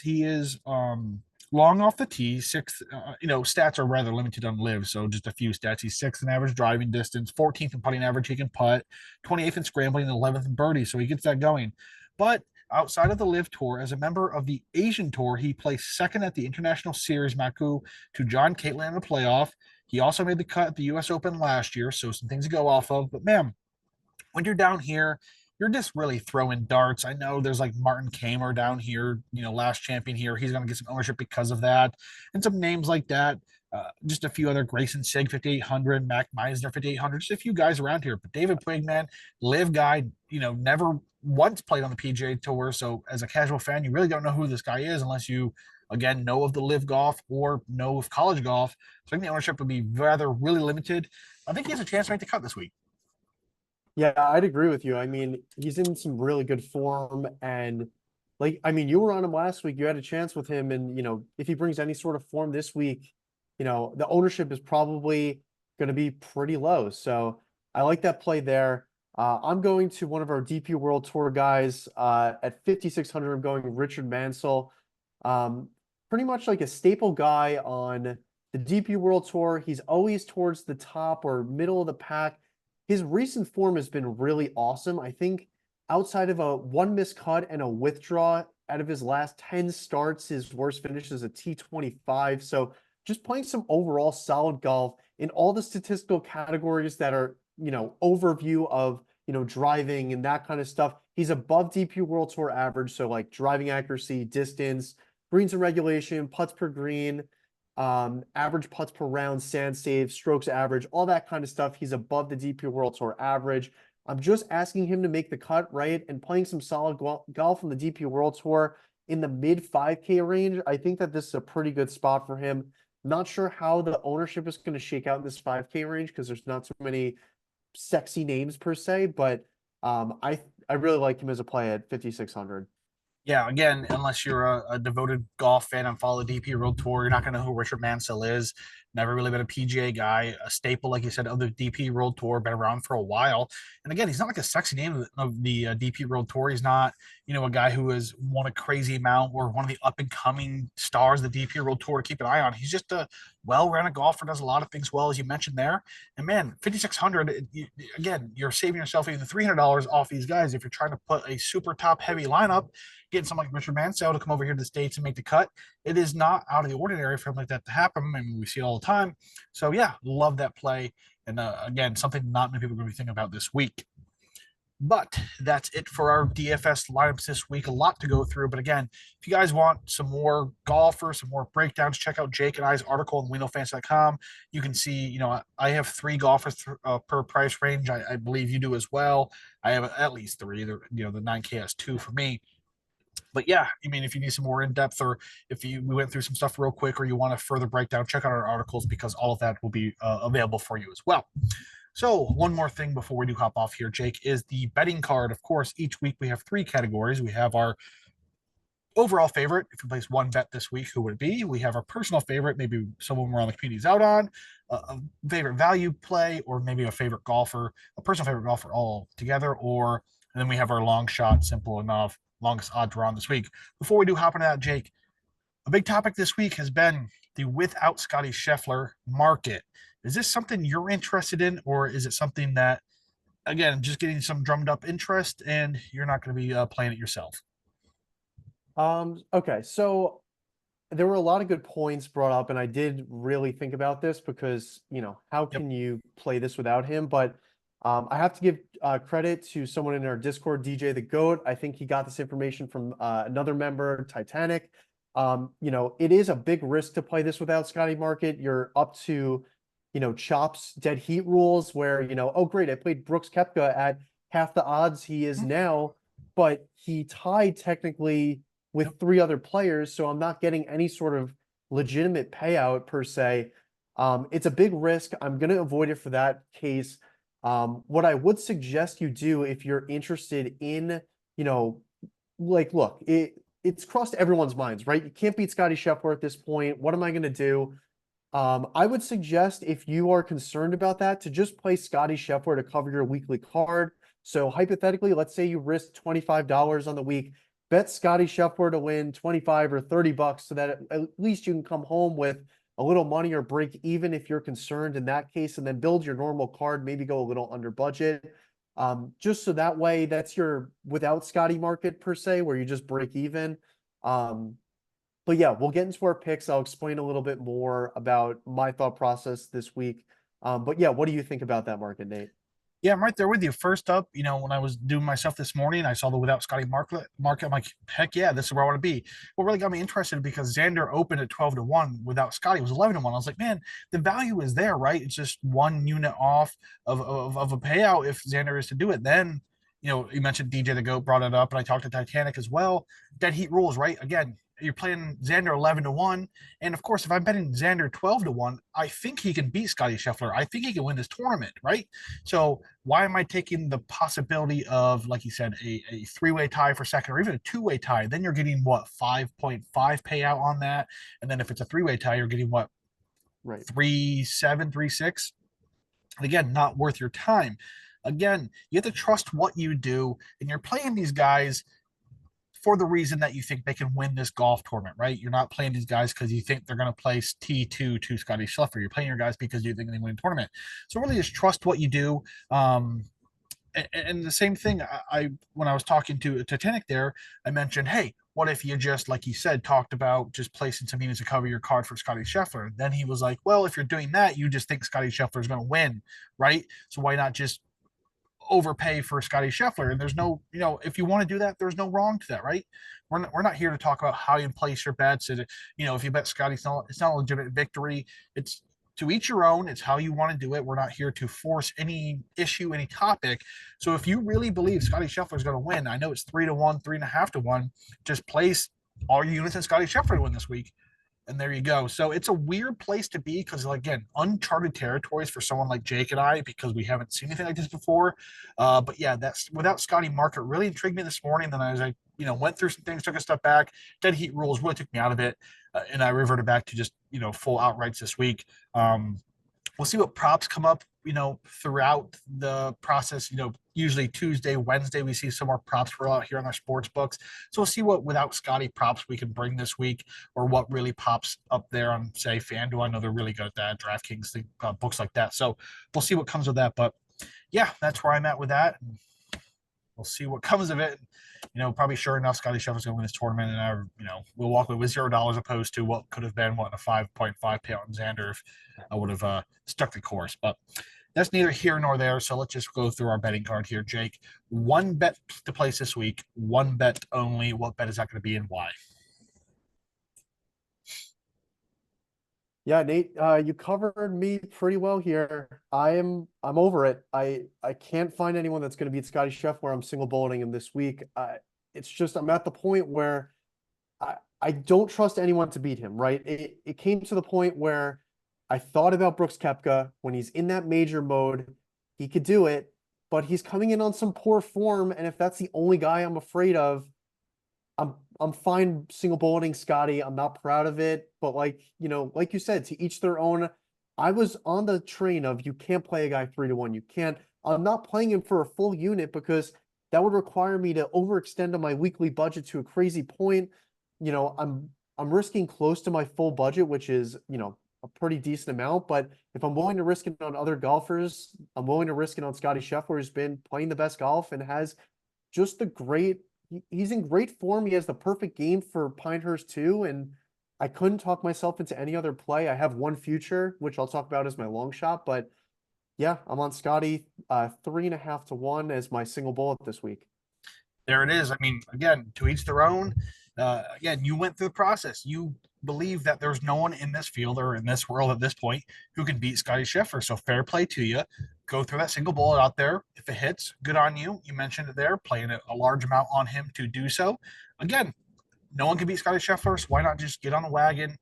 long off the tee. Sixth, stats are rather limited on live, so just a few stats. He's sixth in average driving distance, 14th in putting average. He can putt, 28th in scrambling, and 11th in birdie, so he gets that going. But outside of the live tour, as a member of the Asian tour, he placed second at the International Series Maku to John Catlin in the playoff. He also made the cut at the U.S. Open last year, so some things to go off of. But man, when you're down here, you're just really throwing darts. I know there's like Martin Kamer down here, last champion here. He's going to get some ownership because of that. And some names like that. Just a few other Grayson Sig, 5,800, Mac Meisner, 5,800, just a few guys around here. But David Puig, man, live guy, never once played on the PGA Tour. So as a casual fan, you really don't know who this guy is unless you, again, know of the live golf or know of college golf. So I think the ownership would be rather really limited. I think he has a chance to make the cut this week. Yeah, I'd agree with you. I mean, he's in some really good form, and you were on him last week. You had a chance with him, and if he brings any sort of form this week, the ownership is probably going to be pretty low. So I like that play there. I'm going to one of our DP World Tour guys at 5,600. I'm going Richard Mansell. Pretty much like a staple guy on the DP World Tour. He's always towards the top or middle of the pack. His recent form has been really awesome. I think outside of a one miscut and a withdraw out of his last 10 starts, his worst finish is a T25. So just playing some overall solid golf in all the statistical categories that are, overview of, driving and that kind of stuff. He's above DP World Tour average. So like driving accuracy, distance, greens and regulation, putts per green, average putts per round, sand save, strokes average, all that kind of stuff. He's above the DP World Tour average. I'm just asking him to make the cut, right? And playing some solid golf on the DP World Tour in the mid 5K range. I think that this is a pretty good spot for him. Not sure how the ownership is going to shake out in this 5K range because there's not so many sexy names per se, but I really like him as a play at 5,600. Yeah, again, unless you're a devoted golf fan and follow the DP World Tour, you're not going to know who Richard Mansell is. Never really been a PGA guy, a staple, like you said, of the DP World Tour, been around for a while. And again, he's not like a sexy name of the DP World Tour. He's not, a guy who has won a crazy amount or one of the up and coming stars of the DP World Tour to keep an eye on. He's just a well-rounded golfer, does a lot of things well, as you mentioned there. And man, 5,600, again, you're saving yourself even $300 off these guys if you're trying to put a super top heavy lineup. Getting someone like Richard Mansell to come over here to the States and make the cut, it is not out of the ordinary for him like that to happen. I mean, we see it all the time. So yeah, love that play. And again, something not many people are going to be thinking about this week. But that's it for our DFS lineups this week. A lot to go through. But again, if you guys want some more golfers, some more breakdowns, check out Jake and I's article on WinoFans.com. You can see, I have three golfers per price range. I believe you do as well. I have at least three. The 9K has two for me. But yeah, I mean, if you need some more in depth, or if we went through some stuff real quick, or you want a further breakdown, check out our articles because all of that will be available for you as well. So, one more thing before we do hop off here, Jake, is the betting card. Of course, each week we have three categories. We have our overall favorite. If you place one bet this week, who would it be? We have our personal favorite, maybe someone we're on the community's out on, a favorite value play, or maybe a favorite golfer, a personal favorite golfer all together, and then we have our long shot, simple enough, longest odd drawn this week. Before we do hop into that, Jake, a big topic this week has been the without Scotty Scheffler market. Is this something you're interested in, or is it something that, again, just getting some drummed up interest and you're not going to be playing it yourself? Okay, so there were a lot of good points brought up, and I did really think about this because, how Yep. can you play this without him? But I have to give credit to someone in our Discord, DJ the Goat. I think he got this information from another member, Titanic. It is a big risk to play this without Scotty Market. You're up to, Chop's dead heat rules where, oh, great, I played Brooks Koepka at half the odds he is now, but he tied technically with three other players, so I'm not getting any sort of legitimate payout per se. It's a big risk. I'm going to avoid it for that case. What I would suggest you do if you're interested in, look, it's crossed everyone's minds, right? You can't beat Scotty Scheffler at this point. What am I going to do? I would suggest if you are concerned about that to just play Scotty Scheffler to cover your weekly card. So hypothetically, let's say you risk $25 on the week, bet Scotty Scheffler to win 25 or 30 bucks so that at least you can come home with a little money or break even if you're concerned in that case, and then build your normal card, maybe go a little under budget. Just so that way that's your without Scotty market per se, where you just break even. But yeah, we'll get into our picks. I'll explain a little bit more about my thought process this week. But yeah, what do you think about that market, Nate? Yeah, I'm right there with you. First up, when I was doing myself this morning, I saw the without Scotty market. I'm like, heck yeah, this is where I want to be. What really got me interested because Xander opened at 12-1 without Scotty. It was 11-1. I was like, man, the value is there, right? It's just 1 unit off of a payout if Xander is to do it. Then, you mentioned DJ the Goat brought it up, and I talked to Titanic as well. Dead heat rules, right? Again, you're playing Xander 11-1. And of course, if I'm betting Xander 12-1, I think he can beat Scotty Scheffler. I think he can win this tournament, right? So why am I taking the possibility of, like you said, a three-way tie for second or even a two-way tie? Then you're getting what, 5.5 payout on that. And then if it's a three-way tie, you're getting what, Right. 3.7, 3.6? And again, not worth your time. Again, you have to trust what you do, and you're playing these guys for the reason that you think they can win this golf tournament, right? You're not playing these guys because you think they're going to place T2 to Scotty Scheffler. You're playing your guys because you think they win a tournament. So really just trust what you do. And the same thing, I when I was talking to Titanic there, I mentioned, hey, what if you just, like you said, talked about just placing some units to cover your card for Scotty Scheffler? Then he was like, well, if you're doing that, you just think Scotty Scheffler is going to win, right? So why not just overpay for Scotty Scheffler? And there's no, if you want to do that, there's no wrong to that, right? We're not here to talk about how you place your bets. And, if you bet Scotty, it's not a legitimate victory. It's to each your own. It's how you want to do it. We're not here to force any issue, any topic. So if you really believe Scotty Scheffler is going to win, I know it's 3-1, 3.5-1, just place all your units in Scotty Scheffler to win this week. And there you go. So it's a weird place to be because, again, uncharted territories for someone like Jake and I because we haven't seen anything like this before. But yeah, that's without Scotty market really intrigued me this morning. Then as I went through some things, took a step back, dead heat rules really took me out of it, and I reverted back to just full outrights this week. We'll see what props come up, throughout the process. Usually Tuesday, Wednesday, we see some more props roll out here on our sports books. So we'll see what without Scotty props we can bring this week, or what really pops up there on, say, FanDuel. I know they're really good at that, DraftKings, books like that. So we'll see what comes of that. But yeah, that's where I'm at with that. We'll see what comes of it. Probably sure enough, Scotty Scheffler's going to win this tournament, and we'll walk away with $0 opposed to what could have been a 5.5 payout on Xander if I would have stuck the course. But that's neither here nor there. So let's just go through our betting card here, Jake. One bet to place this week, one bet only. What bet is that going to be and why? Yeah, Nate, you covered me pretty well here. I'm over it. I can't find anyone that's going to beat Scotty Scheffler. I'm single bulleting him this week. It's just I'm at the point where I don't trust anyone to beat him, right? It came to the point where I thought about Brooks Koepka when he's in that major mode, he could do it, but he's coming in on some poor form, and if that's the only guy I'm afraid of, I'm fine single bulleting Scotty. I'm not proud of it, but like you said, to each their own. I was on the train of you can't play a guy 3-1. You can't. I'm not playing him for a full unit because that would require me to overextend on my weekly budget to a crazy point. I'm risking close to my full budget, which is, a pretty decent amount. But if I'm willing to risk it on other golfers, I'm willing to risk it on Scotty Scheffler, who's been playing the best golf and has just the great he's in great form. He has the perfect game for Pinehurst too, and I couldn't talk myself into any other play. I have one future, which I'll talk about as my long shot, but yeah, I'm on Scotty 3.5 to 1 as my single bullet this week. There it is. I mean, again, to each their own. Again, you went through the process. You believe that there's no one in this field or in this world at this point who can beat Scotty Scheffler. So fair play to you. Go through that single bullet out there. If it hits, good on you. You mentioned it there, playing a large amount on him to do so. Again, no one can beat Scotty Scheffler, so why not just get on the wagon,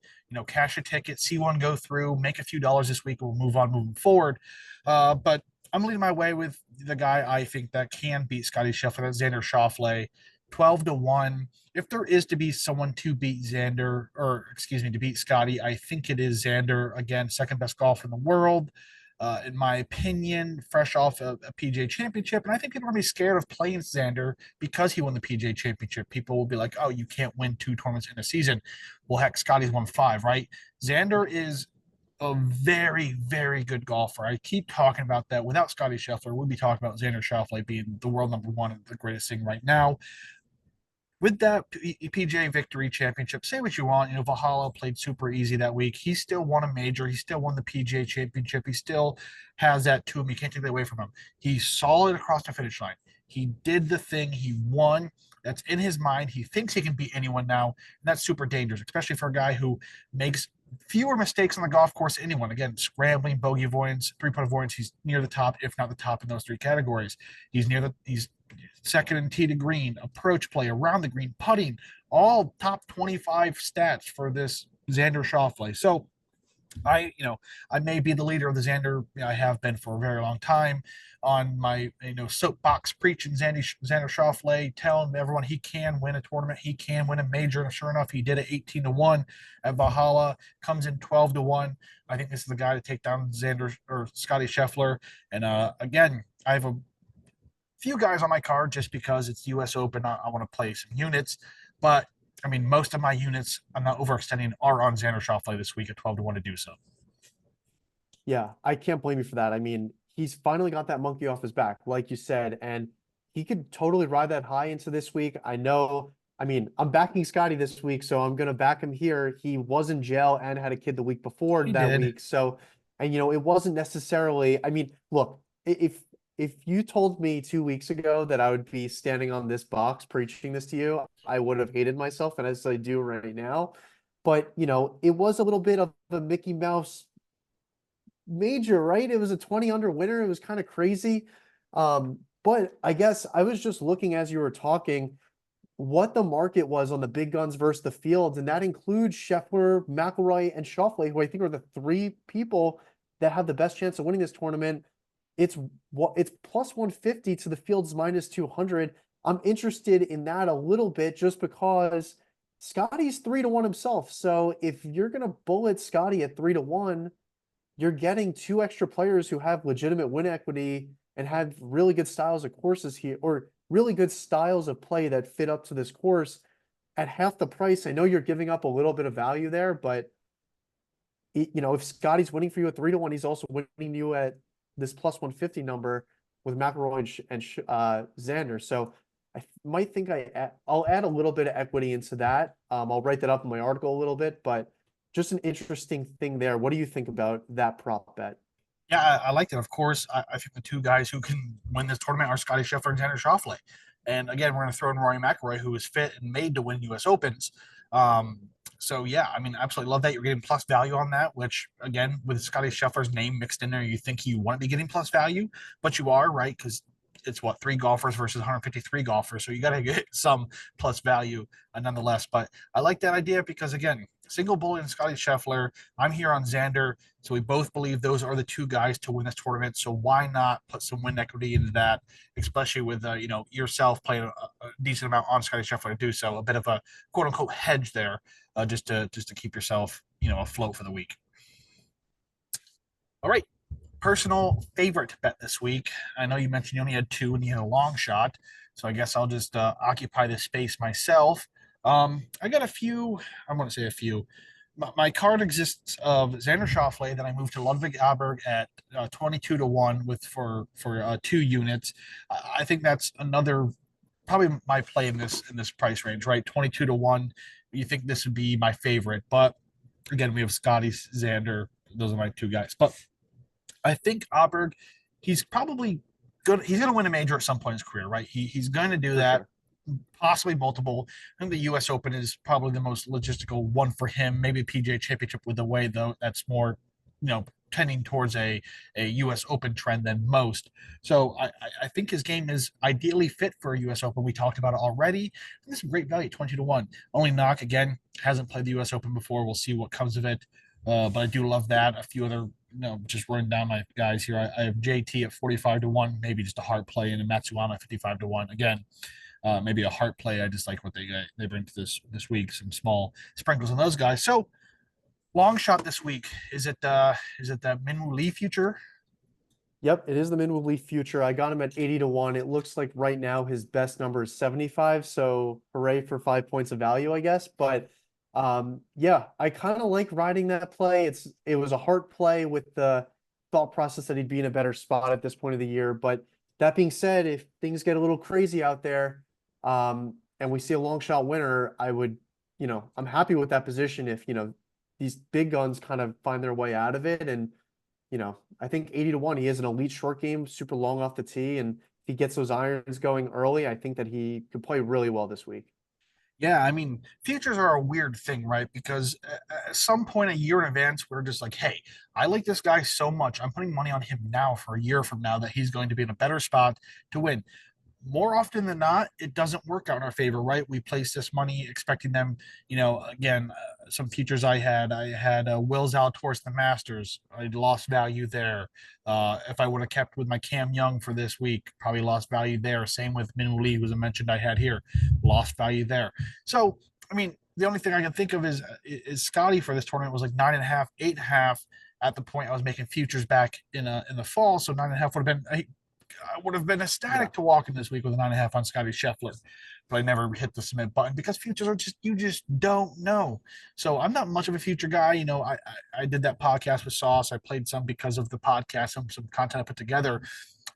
cash a ticket, see one go through, make a few dollars this week, and we'll move on moving forward. But I'm leading my way with the guy I think that can beat Scotty Scheffler, that's Xander Schauffele, 12 to 1. If there is to be someone to beat Xander, or excuse me, to beat Scotty, I think it is Xander. Again, second best golfer in the world. In my opinion, fresh off a PGA championship. And I think people are going to be scared of playing Xander because he won the PGA championship. People will be like, oh, you can't win 2 tournaments in a season. Well, heck, Scotty's won 5, right? Xander is a very, very good golfer. I keep talking about that. Without Scotty Scheffler, we'd be talking about Xander Schauffele being the world number one and the greatest thing right now. With that PGA Victory Championship, say what you want. Valhalla played super easy that week. He still won a major. He still won the PGA Championship. He still has that to him. You can't take that away from him. He's solid across the finish line. He did the thing. He won. That's in his mind. He thinks he can beat anyone now. And that's super dangerous, especially for a guy who makes fewer mistakes on the golf course than anyone. Again, scrambling, bogey avoidance, three-putt avoidance. He's near the top, if not the top in those 3 categories. He's second and tee to green, approach play around the green, putting, all top 25 stats for this Xander Schauffele. So I may be the leader of the Xander. I have been for a very long time on my, soapbox preaching Xander Schauffele, telling everyone he can win a tournament, he can win a major. And sure enough, he did it 18 to 1 at Valhalla, comes in 12 to 1. I think this is the guy to take down Xander or Scotty Scheffler. And again, I have a few guys on my card just because it's U.S. Open. I want to play some units, but I mean, most of my units, I'm not overextending, are on Xander Schauffele this week at 12 to 1 to do so. Yeah, I can't blame you for that. I mean, he's finally got that monkey off his back, like you said, and he could totally ride that high into this week. I know. I mean, I'm backing Scotty this week, so I'm gonna back him here. He was in jail and had a kid the week before He that did. week, so and it wasn't necessarily. I mean, look, if you told me 2 weeks ago that I would be standing on this box preaching this to you, I would have hated myself, and as I do right now. But it was a little bit of a Mickey Mouse major, right? It was a 20 under winner. It was kind of crazy. But I guess I was just looking as you were talking what the market was on the big guns versus the fields, and that includes Scheffler, McIlroy, and Schauffele, who I think are the 3 people that have the best chance of winning this tournament. It's plus 150 to the fields minus 200. I'm interested in that a little bit just because Scotty's 3-1 himself. So if you're gonna bullet Scotty at 3-1, you're getting 2 extra players who have legitimate win equity and have really good styles of courses here, or really good styles of play that fit up to this course at half the price. I know you're giving up a little bit of value there, but if Scotty's winning for you at 3-1, he's also winning you at this plus 150 number with McIlroy and Xander. So I might think I'll add a little bit of equity into that. I'll write that up in my article a little bit, but just an interesting thing there. What do you think about that prop bet? Yeah, I like that. Of course, I think the two guys who can win this tournament are Scotty Scheffler and Tanner Schauffele. And again, we're going to throw in Rory McIlroy, who is fit and made to win U.S. Opens. Um, so yeah, I mean, absolutely love that you're getting plus value on that. Which again, with Scotty Scheffler's name mixed in there, you think you want to be getting plus value, but you are right because it's what, three golfers versus 153 golfers, so you got to get some plus value nonetheless. But I like that idea because again, single bullet and Scotty Scheffler. I'm here on Xander. So we both believe those are the two guys to win this tournament. So why not put some win equity into that, especially with yourself playing a decent amount on Scotty Scheffler to do so, a bit of a quote unquote hedge there, just to keep yourself afloat for the week. All right, personal favorite bet this week. I know you mentioned you only had two and you had a long shot, so I guess I'll just occupy this space myself. I got a few. I want to say a few. My card exists of Xander Schauffele that I moved to Ludwig Aberg at 22 to 1 with for 2 units. I think that's another probably my play in this price range, right? 22 to 1. You think this would be my favorite, but again, we have Scotty, Xander. Those are my two guys, but I think Aberg, he's probably good. He's going to win a major at some point in his career, right? He's going to do For that, sure. possibly multiple. I think the U.S. Open is probably the most logistical one for him. Maybe PGA Championship with the way though that's more, tending towards a U.S. Open trend than most. So I think his game is ideally fit for a U.S. Open. We talked about it already. And this is great value, 20 to 1. Only knock again hasn't played the U.S. Open before. We'll see what comes of it. But I do love that. A few other, just running down my guys here. I have JT at 45 to 1, maybe just a hard play, and a Matsuyama 55 to 1. Again, maybe a heart play. I just like what they bring to this week. Some small sprinkles on those guys. So long shot this week. Is it the Minwoo Lee future? Yep, it is the Minwoo Lee future. I got him at 80 to 1. It looks like right now his best number is 75. So hooray for 5 points of value, I guess. But yeah, I kind of like riding that play. It was a hard play with the thought process that he'd be in a better spot at this point of the year. But that being said, if things get a little crazy out there, and we see a long shot winner, I'm happy with that position if, these big guns kind of find their way out of it. And I think 80 to 1, he has an elite short game, super long off the tee. And if he gets those irons going early, I think that he could play really well this week. Yeah, I mean, futures are a weird thing, right? Because at some point a year in advance, we're just like, hey, I like this guy so much. I'm putting money on him now for a year from now that he's going to be in a better spot to win. More often than not, it doesn't work out in our favor, right? We place this money expecting them, again, some futures I had Will Zalatoris the Masters. I lost value there. If I would have kept with my Cam Young for this week, probably lost value there. Same with Minwoo Lee, who's a mentioned I had here, lost value there. So, I mean, the only thing I can think of is Scotty for this tournament was like 9.5, 8.5 at the point I was making futures back in the fall. So 9.5 would have been I would have been Yeah. ecstatic to walk in this week with a 9.5 on Scotty Scheffler, but I never hit the submit button because futures are you just don't know. So I'm not much of a future guy. I did that podcast with Sauce. I played some because of the podcast, some content I put together.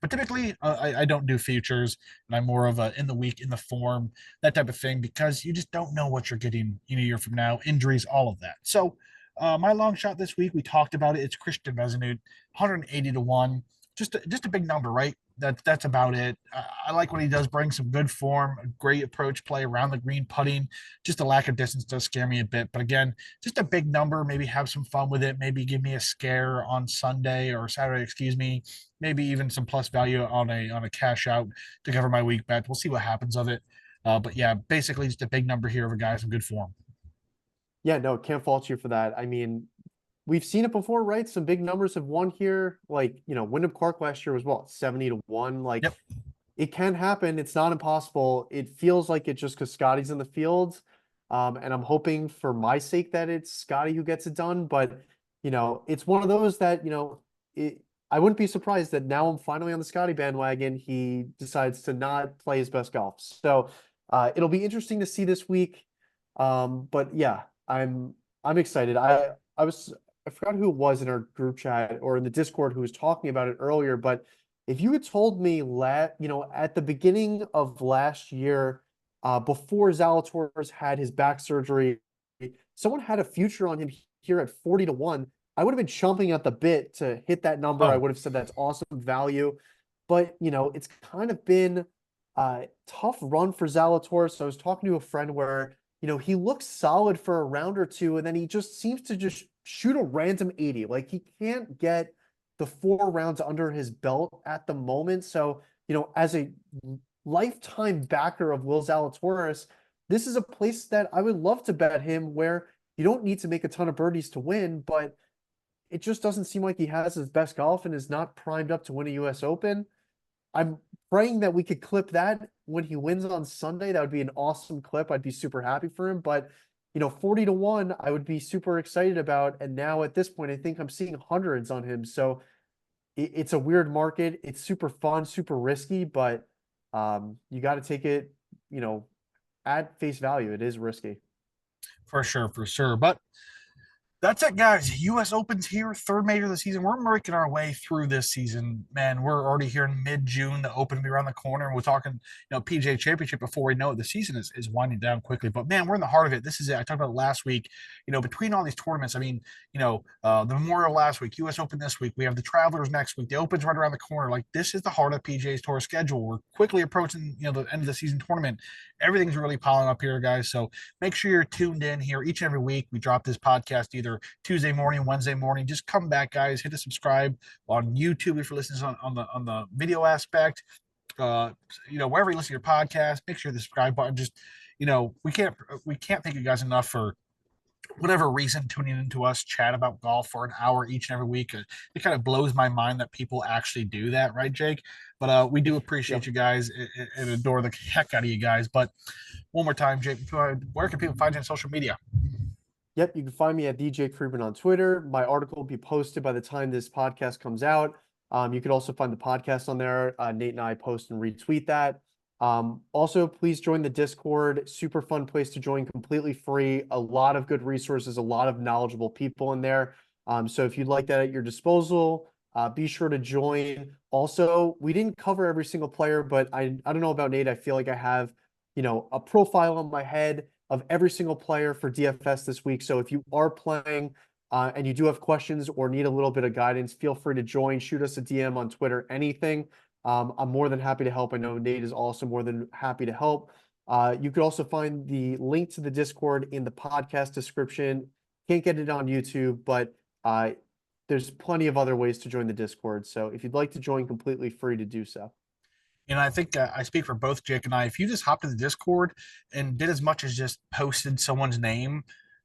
But typically, I don't do futures, and I'm more of a in the week, in the form, that type of thing, because you just don't know what you're getting in a year from now, injuries, all of that. So, my long shot this week, we talked about it. It's Christian Vesanut, 180 to 1, just a big number, right? That's about it. I like when he does bring some good form, a great approach play around the green, putting. Just a lack of distance does scare me a bit, but again, just a big number. Maybe have some fun with it. Maybe give me a scare on Sunday or Saturday, excuse me. Maybe even some plus value on a cash out to cover my week bet. We'll see what happens of it. But yeah, basically just a big number here of a guy some good form. Yeah, no, can't fault you for that. I mean, we've seen it before, right? Some big numbers have won here. Like, Wyndham Clark last year was what, 70 to 1? Like, Yep. it can happen. It's not impossible. It feels like it just because Scotty's in the field. And I'm hoping for my sake that it's Scotty who gets it done. But, it's one of those that, I wouldn't be surprised that now I'm finally on the Scotty bandwagon. He decides to not play his best golf. So it'll be interesting to see this week. But yeah, I'm excited. I forgot who it was in our group chat or in the Discord who was talking about it earlier, but if you had told me at the beginning of last year, before Zalatoris had his back surgery, someone had a future on him here at 40 to 1. I would have been chomping at the bit to hit that number. I Oh, would have said that's awesome value. But, it's kind of been a tough run for Zalatoris. I was talking to a friend where, he looks solid for a round or two, and then he just seems to just shoot a random 80. Like he can't get the 4 rounds under his belt at the moment. So, as a lifetime backer of Will Zalatoris, this is a place that I would love to bet him where you don't need to make a ton of birdies to win, but it just doesn't seem like he has his best golf and is not primed up to win a US Open. I'm praying that we could clip that when he wins on Sunday. That would be an awesome clip. I'd be super happy for him. But 40-1, I would be super excited about. And now at this point, I think I'm seeing hundreds on him. So it's a weird market. It's super fun, super risky, but you got to take it, at face value. It is risky. for sure, for sure. But that's it, guys. U.S. Open's here, third major of the season. We're making our way through this season. Man, we're already here in mid-June. The Open will be around the corner. And we're talking, PGA Championship before we know it. The season is winding down quickly. But man, we're in the heart of it. This is it. I talked about it last week. Between all these tournaments, I mean, the Memorial last week, U.S. Open this week. We have the Travelers next week. The Open's right around the corner. Like this is the heart of PGA's tour schedule. We're quickly approaching, the end of the season tournament. Everything's really piling up here, guys. So make sure you're tuned in here each and every week. We drop this podcast either Tuesday morning, Wednesday morning. Just come back, guys. Hit the subscribe on YouTube if you're listening on the video aspect. Wherever you listen to your podcast, make sure the subscribe button. Just we can't thank you guys enough for whatever reason tuning into us chat about golf for an hour each and every week. It kind of blows my mind that people actually do that, right, Jake? But we do appreciate Yep. you guys and adore the heck out of you guys. But one more time, Jake, where can people find you on social media? Yep, you can find me at DJ Friedman on Twitter. My article will be posted by the time this podcast comes out. You could also find the podcast on there. Nate and I post and retweet that. Also, please join the Discord. Super fun place to join, completely free. A lot of good resources, a lot of knowledgeable people in there. So if you'd like that at your disposal, be sure to join. Also, we didn't cover every single player, but I don't know about Nate. I feel like I have, a profile on my head of every single player for DFS this week. So if you are playing and you do have questions or need a little bit of guidance, feel free to join. Shoot us a DM on Twitter, anything. I'm more than happy to help. I know Nate is also more than happy to help. You could also find the link to the Discord in the podcast description. Can't get it on YouTube, but there's plenty of other ways to join the Discord. So if you'd like to join, completely free to do so. I think I speak for both Jake and I. If you just hopped in the Discord and did as much as just posted someone's name,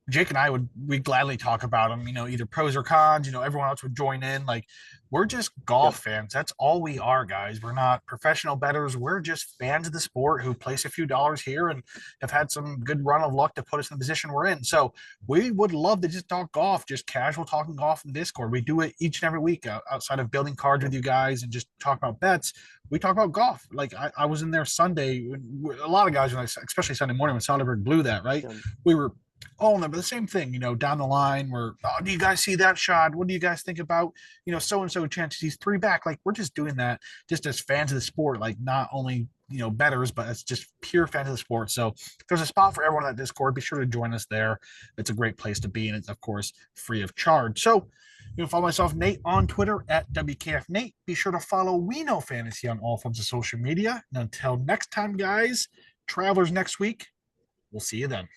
Jake and I we'd gladly talk about them. Either pros or cons. Everyone else would join in. Like we're just golf Yep. fans. That's all we are, guys. We're not professional bettors. We're just fans of the sport who place a few dollars here and have had some good run of luck to put us in the position we're in. So we would love to just talk golf, just casual talking golf in Discord. We do it each and every week outside of building cards with you guys and just talk about bets. We talk about golf. Like I was in there Sunday. A lot of guys, especially Sunday morning when Soderberg blew that, right? Yeah. We were all in there, but the same thing, down the line where, oh, do you guys see that shot? What do you guys think about, so-and-so chances he's three back? Like we're just doing that just as fans of the sport, like not only, betters, but it's just pure fans of the sport. So there's a spot for everyone in that Discord. Be sure to join us there. It's a great place to be. And it's of course free of charge. So you can follow myself, Nate, on Twitter at WKF Nate. Be sure to follow We Know Fantasy on all forms of social media. And until next time, guys, Travelers next week. We'll see you then.